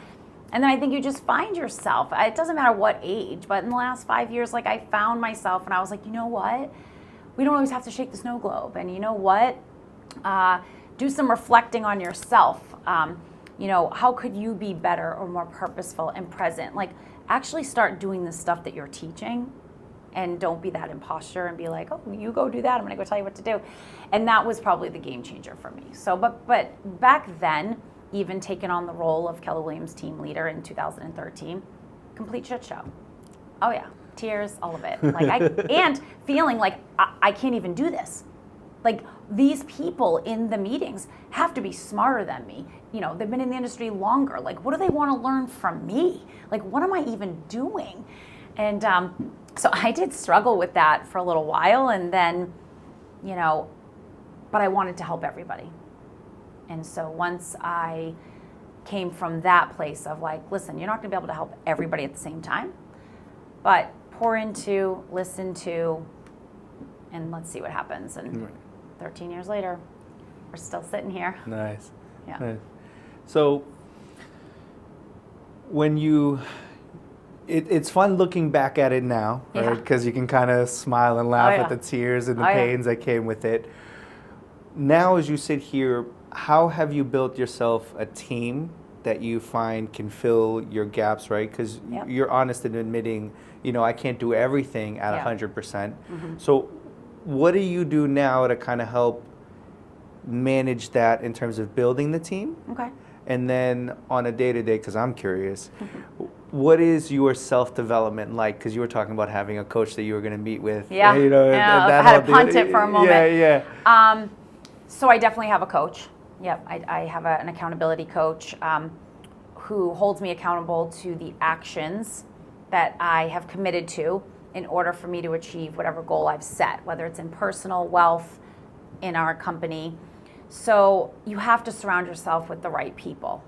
And then I think you just find yourself. It doesn't matter what age, but in the last 5 years, like, I found myself, and I was like, you know what? We don't always have to shake the snow globe. And you know what? Do some reflecting on yourself. How could you be better or more purposeful and present? Like, actually start doing the stuff that you're teaching, and don't be that imposter and be like, oh, you go do that, I'm gonna go tell you what to do. And that was probably the game changer for me. So, but back then, even taking on the role of Keller Williams team leader in 2013, complete shit show. Oh yeah, tears, all of it. Like and feeling like I can't even do this. Like, these people in the meetings have to be smarter than me. They've been in the industry longer. Like, what do they want to learn from me? Like, what am I even doing? And so I did struggle with that for a little while, and then, but I wanted to help everybody. And so once I came from that place of like, listen, you're not going to be able to help everybody at the same time, but pour into, listen to, and let's see what happens. And 13 years later, we're still sitting here. Nice. Yeah. Nice. So when it's fun looking back at it now, right? Because you can kind of smile and laugh at the tears and the pains that came with it. Now, as you sit here, how have you built yourself a team that you find can fill your gaps, right? Because you're honest in admitting, I can't do everything at 100%. So what do you do now to kind of help manage that in terms of building the team? Okay. And then on a day-to-day, because I'm curious, what is your self-development like? Because you were talking about having a coach that you were going to meet with. Yeah, You know, yeah, that I had whole to punt deal. it for a moment. Yeah. So I definitely have a coach. Yep, I have an accountability coach who holds me accountable to the actions that I have committed to in order for me to achieve whatever goal I've set, whether it's in personal wealth, in our company. So you have to surround yourself with the right people.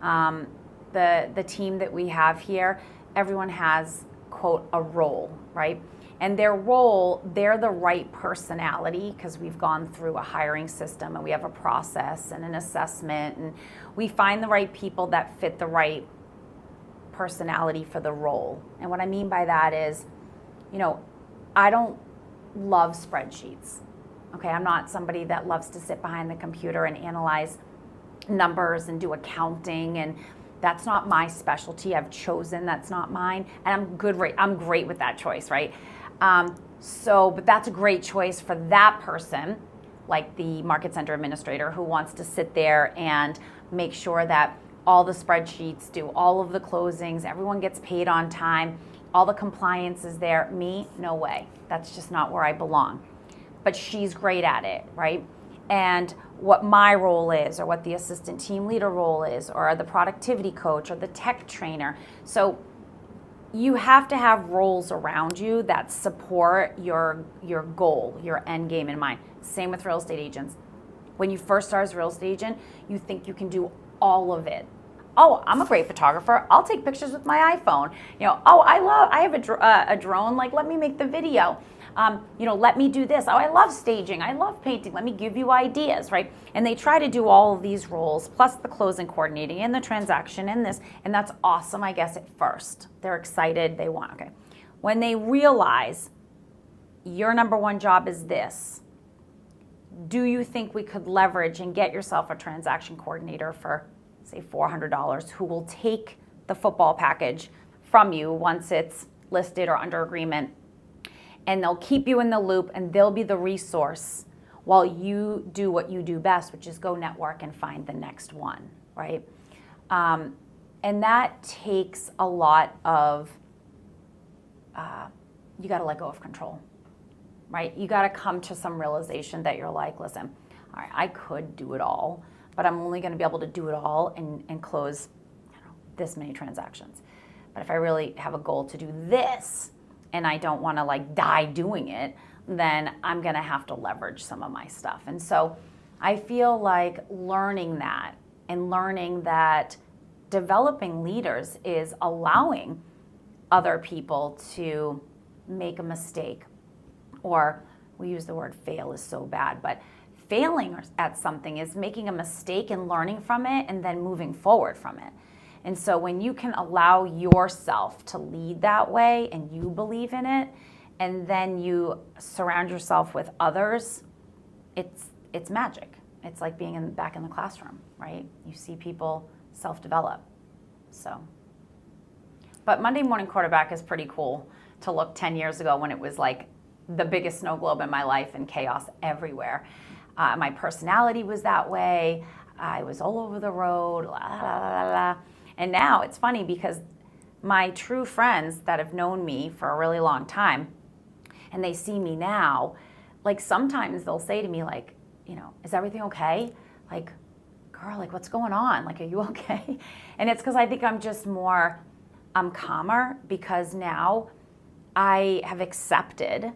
The team that we have here, everyone has, quote, a role, right? And their role, they're the right personality, because we've gone through a hiring system and we have a process and an assessment, and we find the right people that fit the right personality for the role. And what I mean by that is, I don't love spreadsheets. Okay, I'm not somebody that loves to sit behind the computer and analyze numbers and do accounting, and that's not my specialty. I've chosen that's not mine, and I'm great with that choice, right? But that's a great choice for that person, like the market center administrator who wants to sit there and make sure that all the spreadsheets do all of the closings, everyone gets paid on time, all the compliance is there. Me, no way. That's just not where I belong. But she's great at it, right? And what my role is, or what the assistant team leader role is, or the productivity coach, or the tech trainer. So you have to have roles around you that support your goal, your end game in mind. Same with real estate agents. When you first start as a real estate agent, you think you can do all of it. Oh, I'm a great photographer. I'll take pictures with my iPhone. I have a drone. Like, let me make the video. Let me do this. Oh, I love staging. I love painting. Let me give you ideas, right? And they try to do all of these roles, plus the closing coordinating and the transaction and this, and that's awesome, I guess, at first. They're excited. They want, okay. When they realize your number one job is this, do you think we could leverage and get yourself a transaction coordinator for, say, $400, who will take the football package from you once it's listed or under agreement, and they'll keep you in the loop, and they'll be the resource while you do what you do best, which is go network and find the next one, right? And that takes a lot of, you got to let go of control, right? You got to come to some realization that you're like, listen, all right, I could do it all, but I'm only going to be able to do it all and close this many transactions. But if I really have a goal to do this, and I don't want to die doing it, then I'm going to have to leverage some of my stuff. And so I feel like learning that, and learning that developing leaders is allowing other people to make a mistake, or we use the word fail is so bad, but failing at something is making a mistake and learning from it and then moving forward from it. And so when you can allow yourself to lead that way, and you believe in it, and then you surround yourself with others, it's magic. It's like being back in the classroom, right? You see people self-develop. So, but Monday Morning Quarterback is pretty cool to look 10 years ago, when it was like the biggest snow globe in my life and chaos everywhere. My personality was that way. I was all over the road, la, la, la, la. And now it's funny, because my true friends that have known me for a really long time, and they see me now, sometimes they'll say to me, is everything okay? Girl, what's going on? Are you okay? And it's because I think I'm calmer, because now I have accepted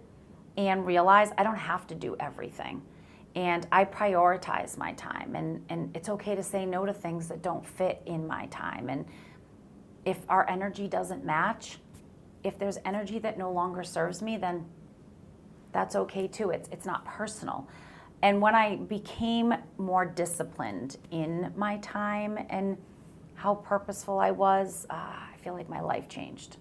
and realized I don't have to do everything. And I prioritize my time, and it's okay to say no to things that don't fit in my time. And if our energy doesn't match, if there's energy that no longer serves me, then that's okay too. It's not personal. And when I became more disciplined in my time and how purposeful I was, I feel like my life changed.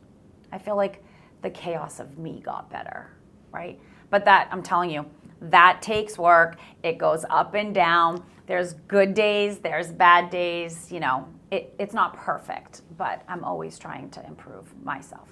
I feel like the chaos of me got better, right? But that, I'm telling you, that takes work. It goes up and down. There's good days, there's bad days. It's not perfect, but I'm always trying to improve myself.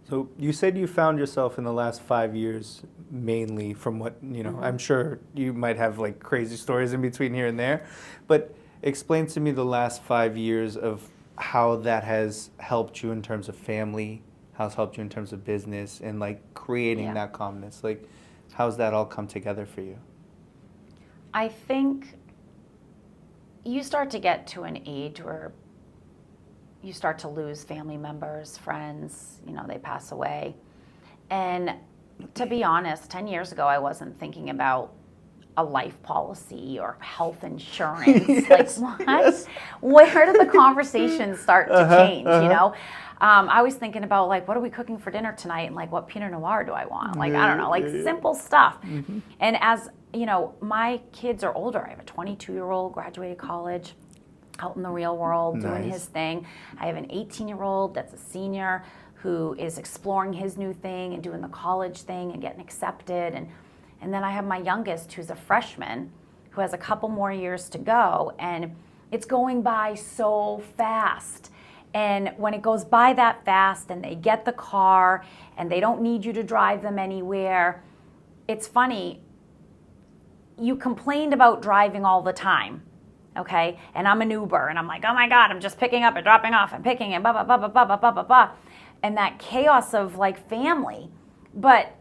So you said you found yourself in the last 5 years, mainly from what, Mm-hmm. I'm sure you might have crazy stories in between here and there, but explain to me the last 5 years of how that has helped you in terms of family, how it's helped you in terms of business, and like creating Yeah. that calmness. Like, how's that all come together for you? I think you start to get to an age where you start to lose family members, friends, they pass away. And to be honest, 10 years ago, I wasn't thinking about a life policy or health insurance. Yes, Like, what? yes. Where did the conversations start to change, I was thinking about, like, what are we cooking for dinner tonight? And, like, what Pinot Noir do I want? Like, I don't know, like, simple stuff. And as, my kids are older. I have a 22-year-old, graduated college, out in the real world, doing Nice. his thing. I have an 18-year-old that's a senior who is exploring his new thing and doing the college thing and getting accepted. And then I have my youngest, who's a freshman, who has a couple more years to go. And it's going by so fast. And when it goes by that fast and they get the car and they don't need you to drive them anywhere, it's funny. You complained about driving all the time, okay? And I'm an Uber, and I'm like, oh my God, I'm just picking up and dropping off and picking and blah, blah, blah, blah, blah, blah, blah, blah, blah. And that chaos of like family. But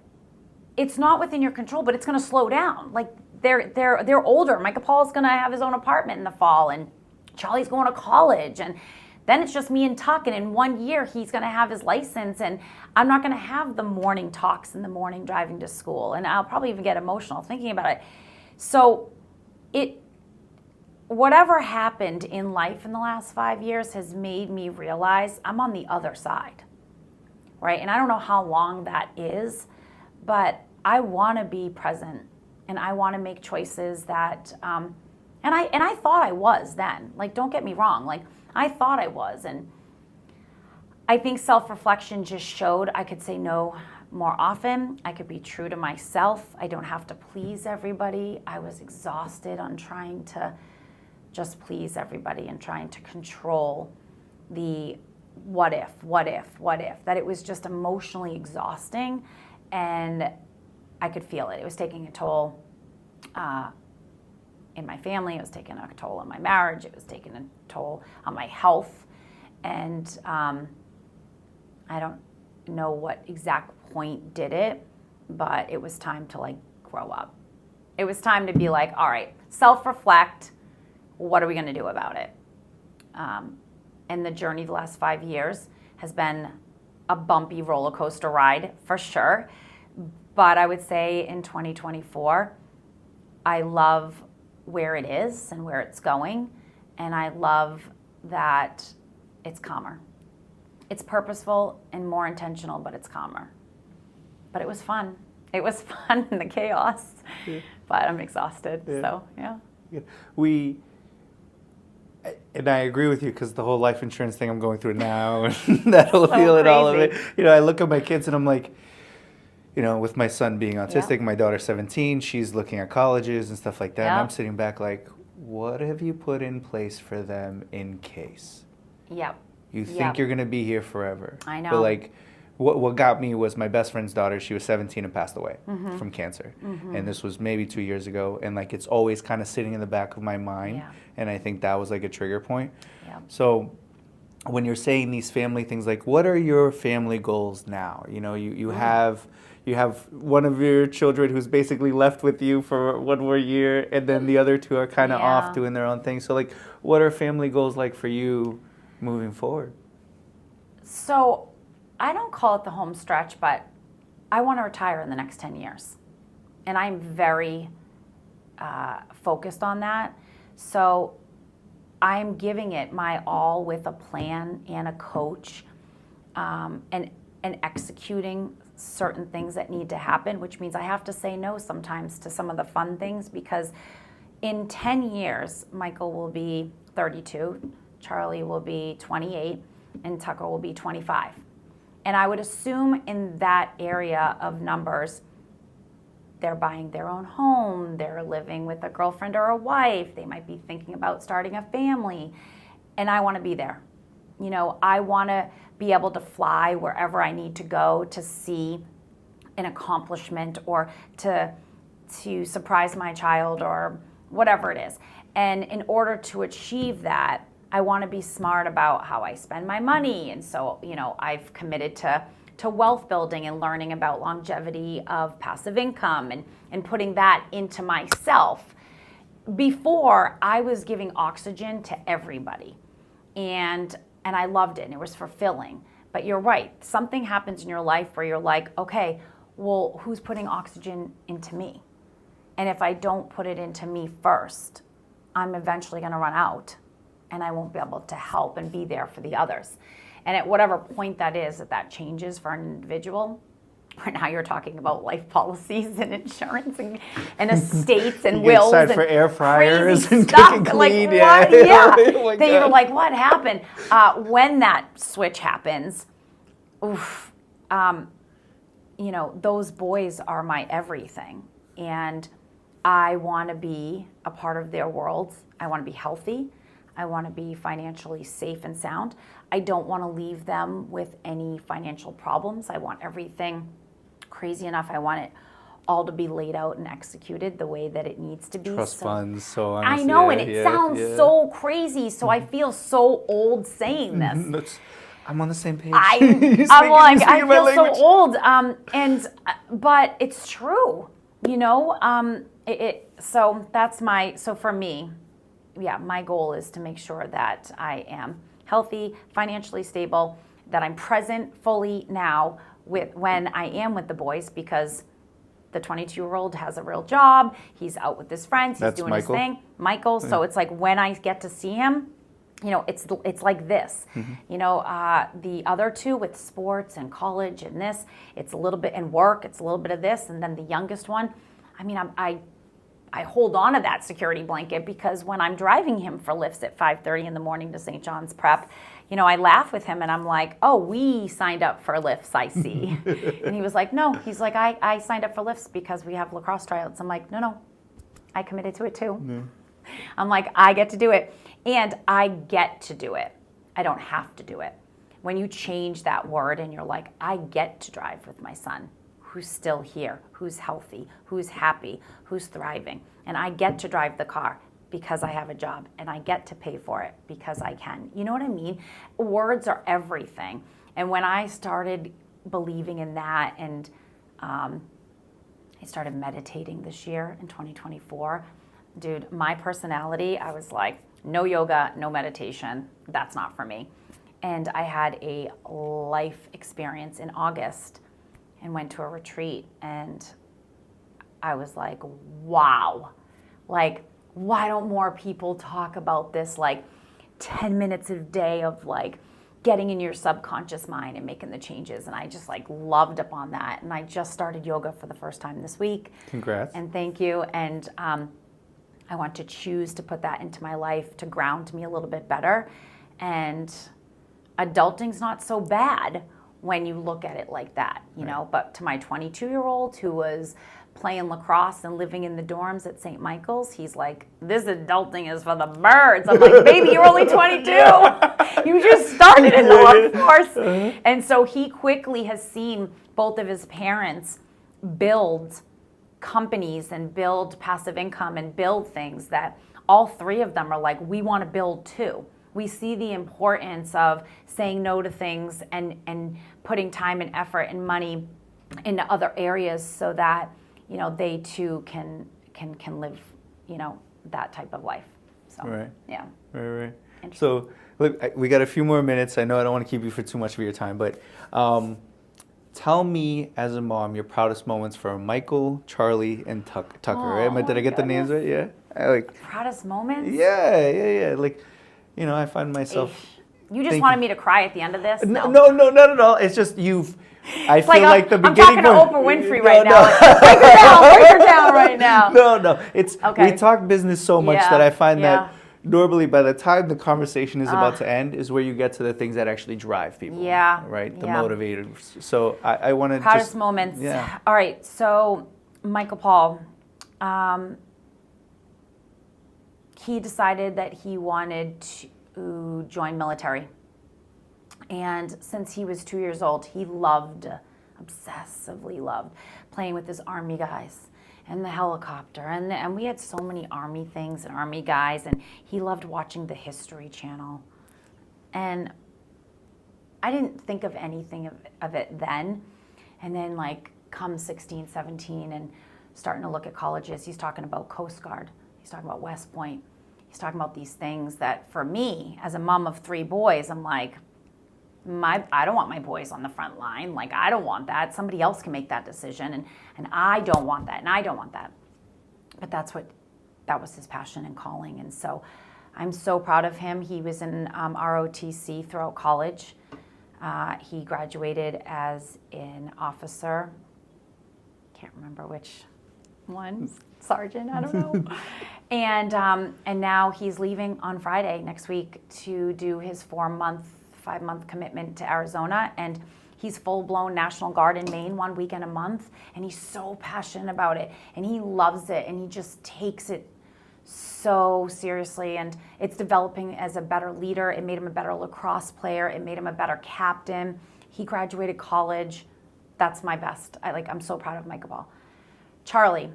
it's not within your control, but it's going to slow down. Like they're older. Micah Paul's going to have his own apartment in the fall, and Charlie's going to college, and then it's just me and Tuck. And in 1 year, he's going to have his license, and I'm not going to have the morning talks in the morning driving to school, and I'll probably even get emotional thinking about it. So whatever happened in life in the last 5 years has made me realize I'm on the other side, right? And I don't know how long that is, but I want to be present, and I want to make choices that, and I thought I was then. Like, don't get me wrong. Like, I thought I was, and I think self-reflection just showed I could say no more often. I could be true to myself. I don't have to please everybody. I was exhausted on trying to just please everybody and trying to control the what if, that it was just emotionally exhausting. And I could feel it. It was taking a toll in my family. It was taking a toll on my marriage. It was taking a toll on my health. And I don't know what exact point did it, but it was time to like grow up. It was time to be like, all right, self-reflect. What are we going to do about it? And the journey the last 5 years has been a bumpy roller coaster ride for sure. But I would say in 2024, I love where it is and where it's going. And I love that it's calmer. It's purposeful and more intentional, but it's calmer. But it was fun. It was fun in the chaos. Yeah. But I'm exhausted. Yeah. So, yeah. And I agree with you, because the whole life insurance thing I'm going through now, and that whole deal and all of it. I look at my kids and I'm like, with my son being autistic, my daughter's 17, she's looking at colleges and stuff like that. And I'm sitting back like, what have you put in place for them in case? Yep. You think you're going to be here forever. I know. But like, what got me was my best friend's daughter. She was 17 and passed away from cancer. And this was maybe 2 years ago. And like, it's always kind of sitting in the back of my mind. Yeah. And I think that was like a trigger point. Yeah. So when you're saying these family things, like, what are your family goals now? You have one of your children who's basically left with you for 1 more year, and then the other two are kind of off doing their own thing. So like, what are family goals like for you moving forward? So I don't call it the home stretch, but I want to retire in the next 10 years. And I'm very focused on that. So I'm giving it my all with a plan and a coach, and executing certain things that need to happen, which means I have to say no sometimes to some of the fun things, because in 10 years, Michael will be 32, Charlie will be 28, and Tucker will be 25. And I would assume in that area of numbers, they're buying their own home, they're living with a girlfriend or a wife, they might be thinking about starting a family, and I want to be there. I want to be able to fly wherever I need to go to see an accomplishment, or to surprise my child, or whatever it is. And in order to achieve that, I want to be smart about how I spend my money. And so, I've committed to wealth building and learning about longevity of passive income and putting that into myself. Before, I was giving oxygen to everybody. And I loved it, and it was fulfilling. But you're right. Something happens in your life where you're like, okay, well, who's putting oxygen into me? And if I don't put it into me first, I'm eventually going to run out, and I won't be able to help and be there for the others. And at whatever point that changes for an individual, right now you're talking about life policies and insurance and estates and wills and for air fryers and stuff. cooking Like, clean. what? Yeah. Yeah. That you're like, what happened? When that switch happens, those boys are my everything. And I want to be a part of their world. I want to be healthy. I want to be financially safe and sound. I don't want to leave them with any financial problems. I want everything crazy enough. I want it all to be laid out and executed the way that it needs to be. Trust funds, so I honestly, know, and it sounds so crazy. So I feel so old saying this. I'm on the same page. I feel so old. But it's true. So that's so for me, my goal is to make sure that I am healthy, financially stable, that I'm present fully now when I am with the boys, because the 22-year-old has a real job. He's out with his friends. He's doing his thing. Michael. So it's like when I get to see him, it's like this. The other two with sports and college and this, it's a little bit, and work, it's a little bit of this. And then the youngest one, I hold on to that security blanket, because when I'm driving him for lifts at 5:30 in the morning to St. John's Prep, I laugh with him and I'm like, oh, we signed up for lifts, I see. And he was like, no. He's like, I signed up for lifts because we have lacrosse tryouts. I'm like, no, I committed to it too. Mm. I'm like, I get to do it. And I get to do it. I don't have to do it. When you change that word and you're like, I get to drive with my son, who's still here, who's healthy, who's happy, who's thriving. And I get to drive the car because I have a job, and I get to pay for it because I can. You know what I mean? Words are everything. And when I started believing in that, and I started meditating this year in 2024, dude, my personality, I was like, no yoga, no meditation. That's not for me. And I had a life experience in August and went to a retreat, and I was like, wow. Like, why don't more people talk about this, like 10 minutes a day of like getting in your subconscious mind and making the changes? And I just like loved upon that. And I just started yoga for the first time this week. Congrats. And thank you. And I want to choose to put that into my life to ground me a little bit better. And adulting's not so bad when you look at it like that, you know. But to my 22-year-old who was playing lacrosse and living in the dorms at St. Michael's, he's like, this adulting is for the birds. I'm like, baby, you're only 22. You just started in the workforce. And so he quickly has seen both of his parents build companies and build passive income and build things that all three of them are like, we want to build too. We see the importance of saying no to things and putting time and effort and money into other areas so that, you know, they too can live, you know, that type of life. So, right. Yeah. Right. So, look, we got a few more minutes. I know I don't want to keep you for too much of your time, but tell me, as a mom, your proudest moments for Michael, Charlie, and Tucker. Right? Did I get the names right? Yeah. Proudest moments? Yeah. Like, you know, I find myself. You just wanted me to cry at the end of this? No, not at all. It's just I feel like the beginning. I'm talking to Oprah Winfrey right now. Like, break her down right now. No. It's okay. We talk business so much that I find that normally by the time the conversation is about to end is where you get to the things that actually drive people. Yeah. Right? The motivators. So I want to proudest moments. Yeah. All right. So Michael Paul, he decided that he wanted to join military. And since he was 2 years old, he obsessively loved playing with his Army guys and the helicopter, and we had so many Army things and Army guys, and he loved watching the History Channel. And I didn't think of anything of it then. And then like come 16, 17 and starting to look at colleges, he's talking about Coast Guard. He's talking about West Point. He's talking about these things that for me, as a mom of 3 boys, I'm like, I don't want my boys on the front line. Like, I don't want that. Somebody else can make that decision. And I don't want that. And I don't want that. But that was his passion and calling. And so I'm so proud of him. He was in ROTC throughout college. He graduated as an officer. Can't remember which one. Sergeant, I don't know. And now he's leaving on Friday next week to do his 5-month commitment to Arizona, and he's full-blown National Guard in Maine 1 weekend a month, and he's so passionate about it, and he loves it, and he just takes it so seriously, and it's developing as a better leader. It made him a better lacrosse player. It made him a better captain. He graduated college. That's my best. I'm so proud of Micah Ball. Charlie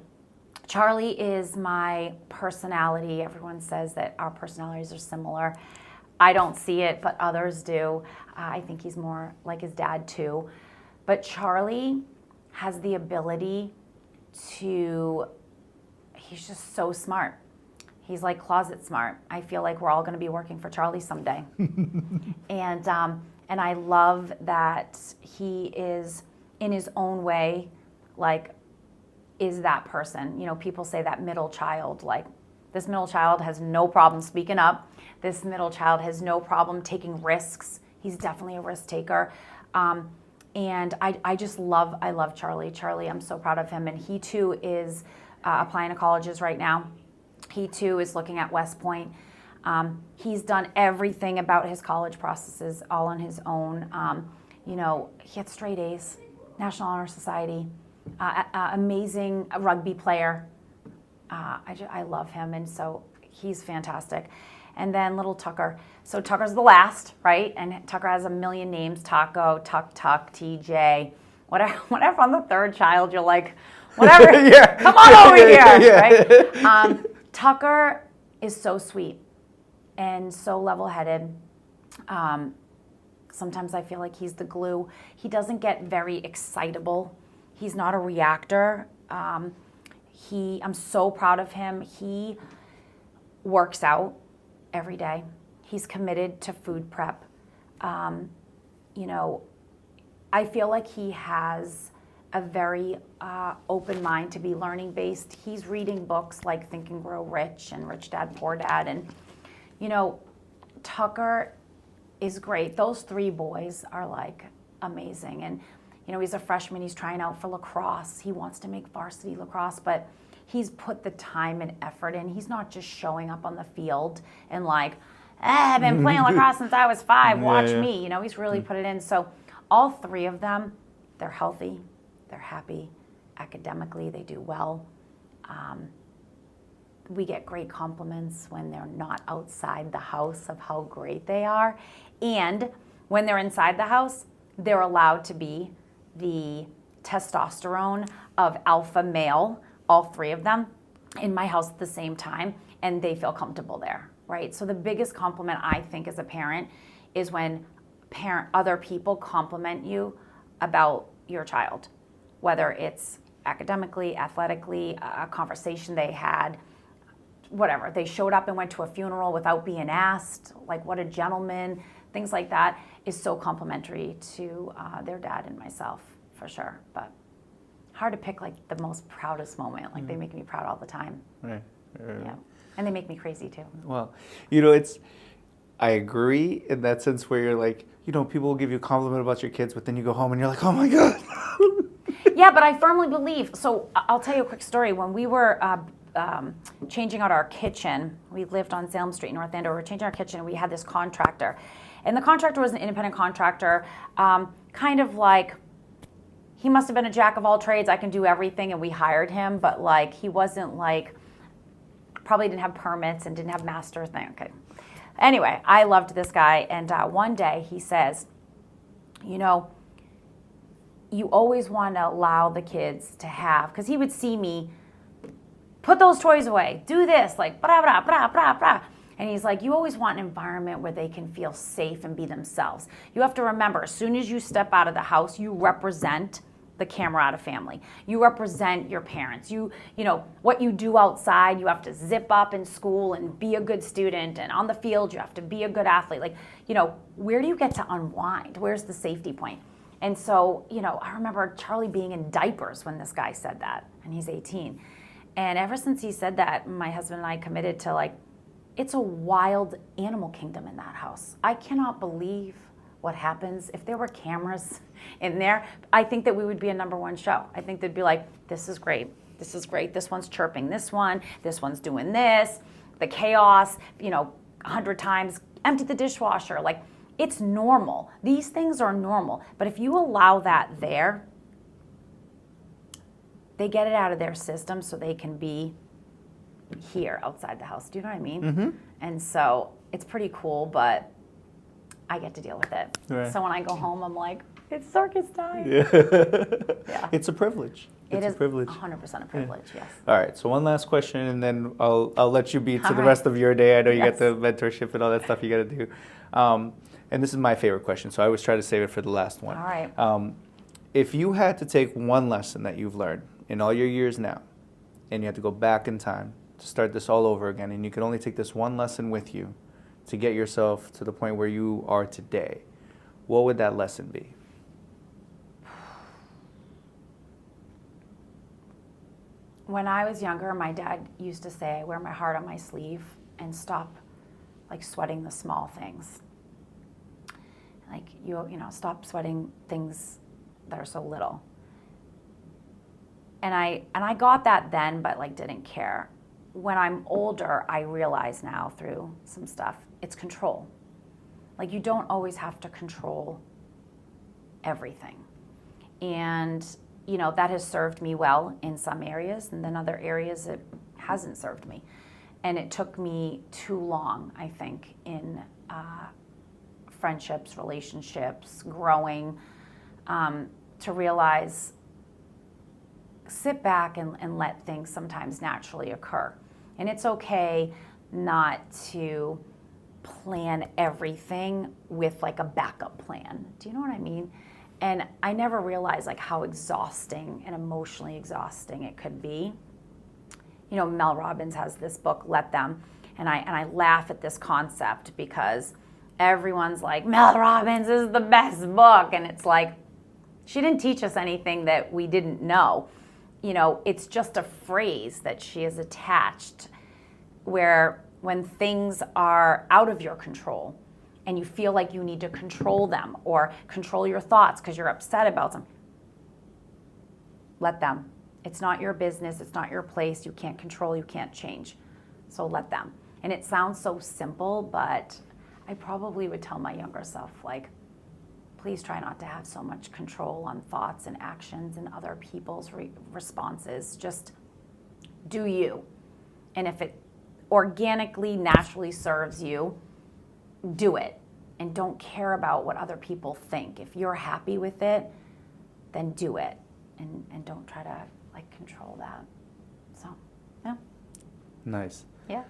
is my personality. Everyone says that our personalities are similar. I don't see it, but others do. I think he's more like his dad too. But Charlie has the ability he's just so smart. He's like closet smart. I feel like we're all going to be working for Charlie someday. And I love that he is, in his own way, like, is that person. You know, people say that middle child, like, this middle child has no problem speaking up. This middle child has no problem taking risks. He's definitely a risk taker. And I love Charlie. Charlie, I'm so proud of him. And he too is applying to colleges right now. He too is looking at West Point. He's done everything about his college processes all on his own. You know, he had straight A's, National Honor Society, amazing rugby player. I love him, and so he's fantastic. And then little Tucker. So Tucker's the last, right? And Tucker has a million names: Taco, Tuck, TJ. Whatever on the third child, you're like, whatever. Yeah. Come on over here, right? Tucker is so sweet and so level-headed. Sometimes I feel like he's the glue. He doesn't get very excitable. He's not a reactor. I'm so proud of him. He works out every day. He's committed to food prep. You know, I feel like he has a very open mind to be learning based. He's reading books like Think and Grow Rich and Rich Dad, Poor Dad. And, you know, Tucker is great. Those 3 boys are like amazing. And, you know, he's a freshman. He's trying out for lacrosse. He wants to make varsity lacrosse, but he's put the time and effort in. He's not just showing up on the field and like, I've been playing lacrosse since I was 5. Watch me. You know, he's really put it in. So all 3 of them, they're healthy. They're happy. Academically, they do well. We get great compliments when they're not outside the house of how great they are. And when they're inside the house, they're allowed to be the testosterone of alpha male, all 3 of them, in my house at the same time, and they feel comfortable there, right? So the biggest compliment I think as a parent is when other people compliment you about your child, whether it's academically, athletically, a conversation they had, whatever. They showed up and went to a funeral without being asked, like what a gentleman, things like that is so complimentary to their dad and myself, for sure. But hard to pick like the most proudest moment. Like they make me proud all the time. Right. Yeah. And they make me crazy too. Well, you know, I agree in that sense where you're like, you know, people will give you a compliment about your kids, but then you go home and you're like, oh my God. Yeah, but I firmly believe, so I'll tell you a quick story. When we were changing out our kitchen, we lived on Salem Street in North Andover, we were changing our kitchen and we had this contractor. And the contractor was an independent contractor, kind of like, he must have been a jack of all trades, I can do everything, and we hired him, but like, he wasn't like, probably didn't have permits and didn't have master thing, okay. Anyway, I loved this guy, and one day he says, you know, you always want to allow the kids to have, because he would see me put those toys away, do this, like, blah, blah, blah, blah, blah. And he's like, you always want an environment where they can feel safe and be themselves. You have to remember, as soon as you step out of the house, you represent the Cammarata family. You represent your parents. You know, what you do outside, you have to zip up in school and be a good student. And on the field, you have to be a good athlete. Like, you know, where do you get to unwind? Where's the safety point? And so, you know, I remember Charlie being in diapers when this guy said that, and he's 18. And ever since he said that, my husband and I committed to, like, it's a wild animal kingdom in that house. I cannot believe what happens if there were cameras in there. I think that we would be a #1 show. I think they'd be like, this is great. This is great. This one's chirping this one's doing this, the chaos, you know, 100 times, empty the dishwasher. Like, it's normal. These things are normal. But if you allow that there, they get it out of their system so they can be here outside the house. Do you know what I mean? Mm-hmm. And so it's pretty cool, but I get to deal with it. Right. So when I go home, I'm like, it's circus time. Yeah. Yeah. It's a privilege. It is a privilege. 100% a privilege, yes. All right, so one last question, and then I'll let you be to All the right. rest of your day. I know you Yes. got the mentorship and all that stuff you got to do. And this is my favorite question, so I always try to save it for the last one. All right. If you had to take one lesson that you've learned in all your years now, and you had to go back in time to start this all over again, and you could only take this one lesson with you to get yourself to the point where you are today, what would that lesson be? When I was younger, my dad used to say, I wear my heart on my sleeve and stop like sweating the small things. Like, you know, stop sweating things that are so little. And I got that then, but like didn't care. When I'm older, I realize now through some stuff, it's control. Like, you don't always have to control everything. And, you know, that has served me well in some areas, and then other areas it hasn't served me. And it took me too long, I think, in friendships, relationships, growing, to realize, sit back and let things sometimes naturally occur. And it's okay not to plan everything with like a backup plan. Do you know what I mean? And I never realized like how exhausting and emotionally exhausting it could be. You know, Mel Robbins has this book, Let Them, and I laugh at this concept because everyone's like, Mel Robbins is the best book, and it's like, she didn't teach us anything that we didn't know. You know, it's just a phrase that she has attached where when things are out of your control and you feel like you need to control them or control your thoughts because you're upset about something, let them. It's not your business. It's not your place. You can't control. You can't change. So let them. And it sounds so simple, but I probably would tell my younger self, like, please try not to have so much control on thoughts and actions and other people's responses. Just do you. And if it organically, naturally serves you, do it. And don't care about what other people think. If you're happy with it, then do it. And don't try to like control that. So, yeah. Nice. Yeah.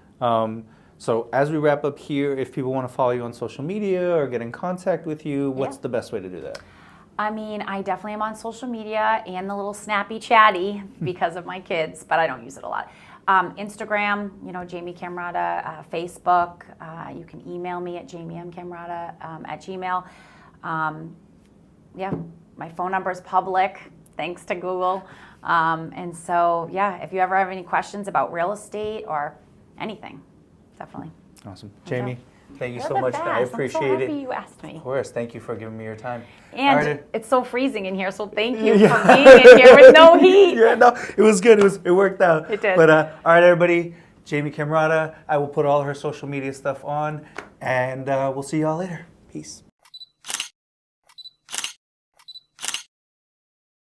So as we wrap up here, if people want to follow you on social media or get in contact with you, what's the best way to do that? I mean, I definitely am on social media and the little snappy chatty because of my kids, but I don't use it a lot. Instagram, you know, Jamie Cammarata, Facebook. You can email me at jamiemcammarata at gmail. Yeah, my phone number is public, thanks to Google. And so, yeah, if you ever have any questions about real estate or anything, definitely. Awesome. Jamie, thank you You're so the much. best. I appreciate I'm so it. happy you asked me. Of course. Thank you for giving me your time. And All right. it's so freezing in here, so thank you for being in here with no heat. Yeah, no, it was good. It worked out. It did. But all right, everybody. Jamie Cammarata. I will put all her social media stuff on, and we'll see y'all later. Peace.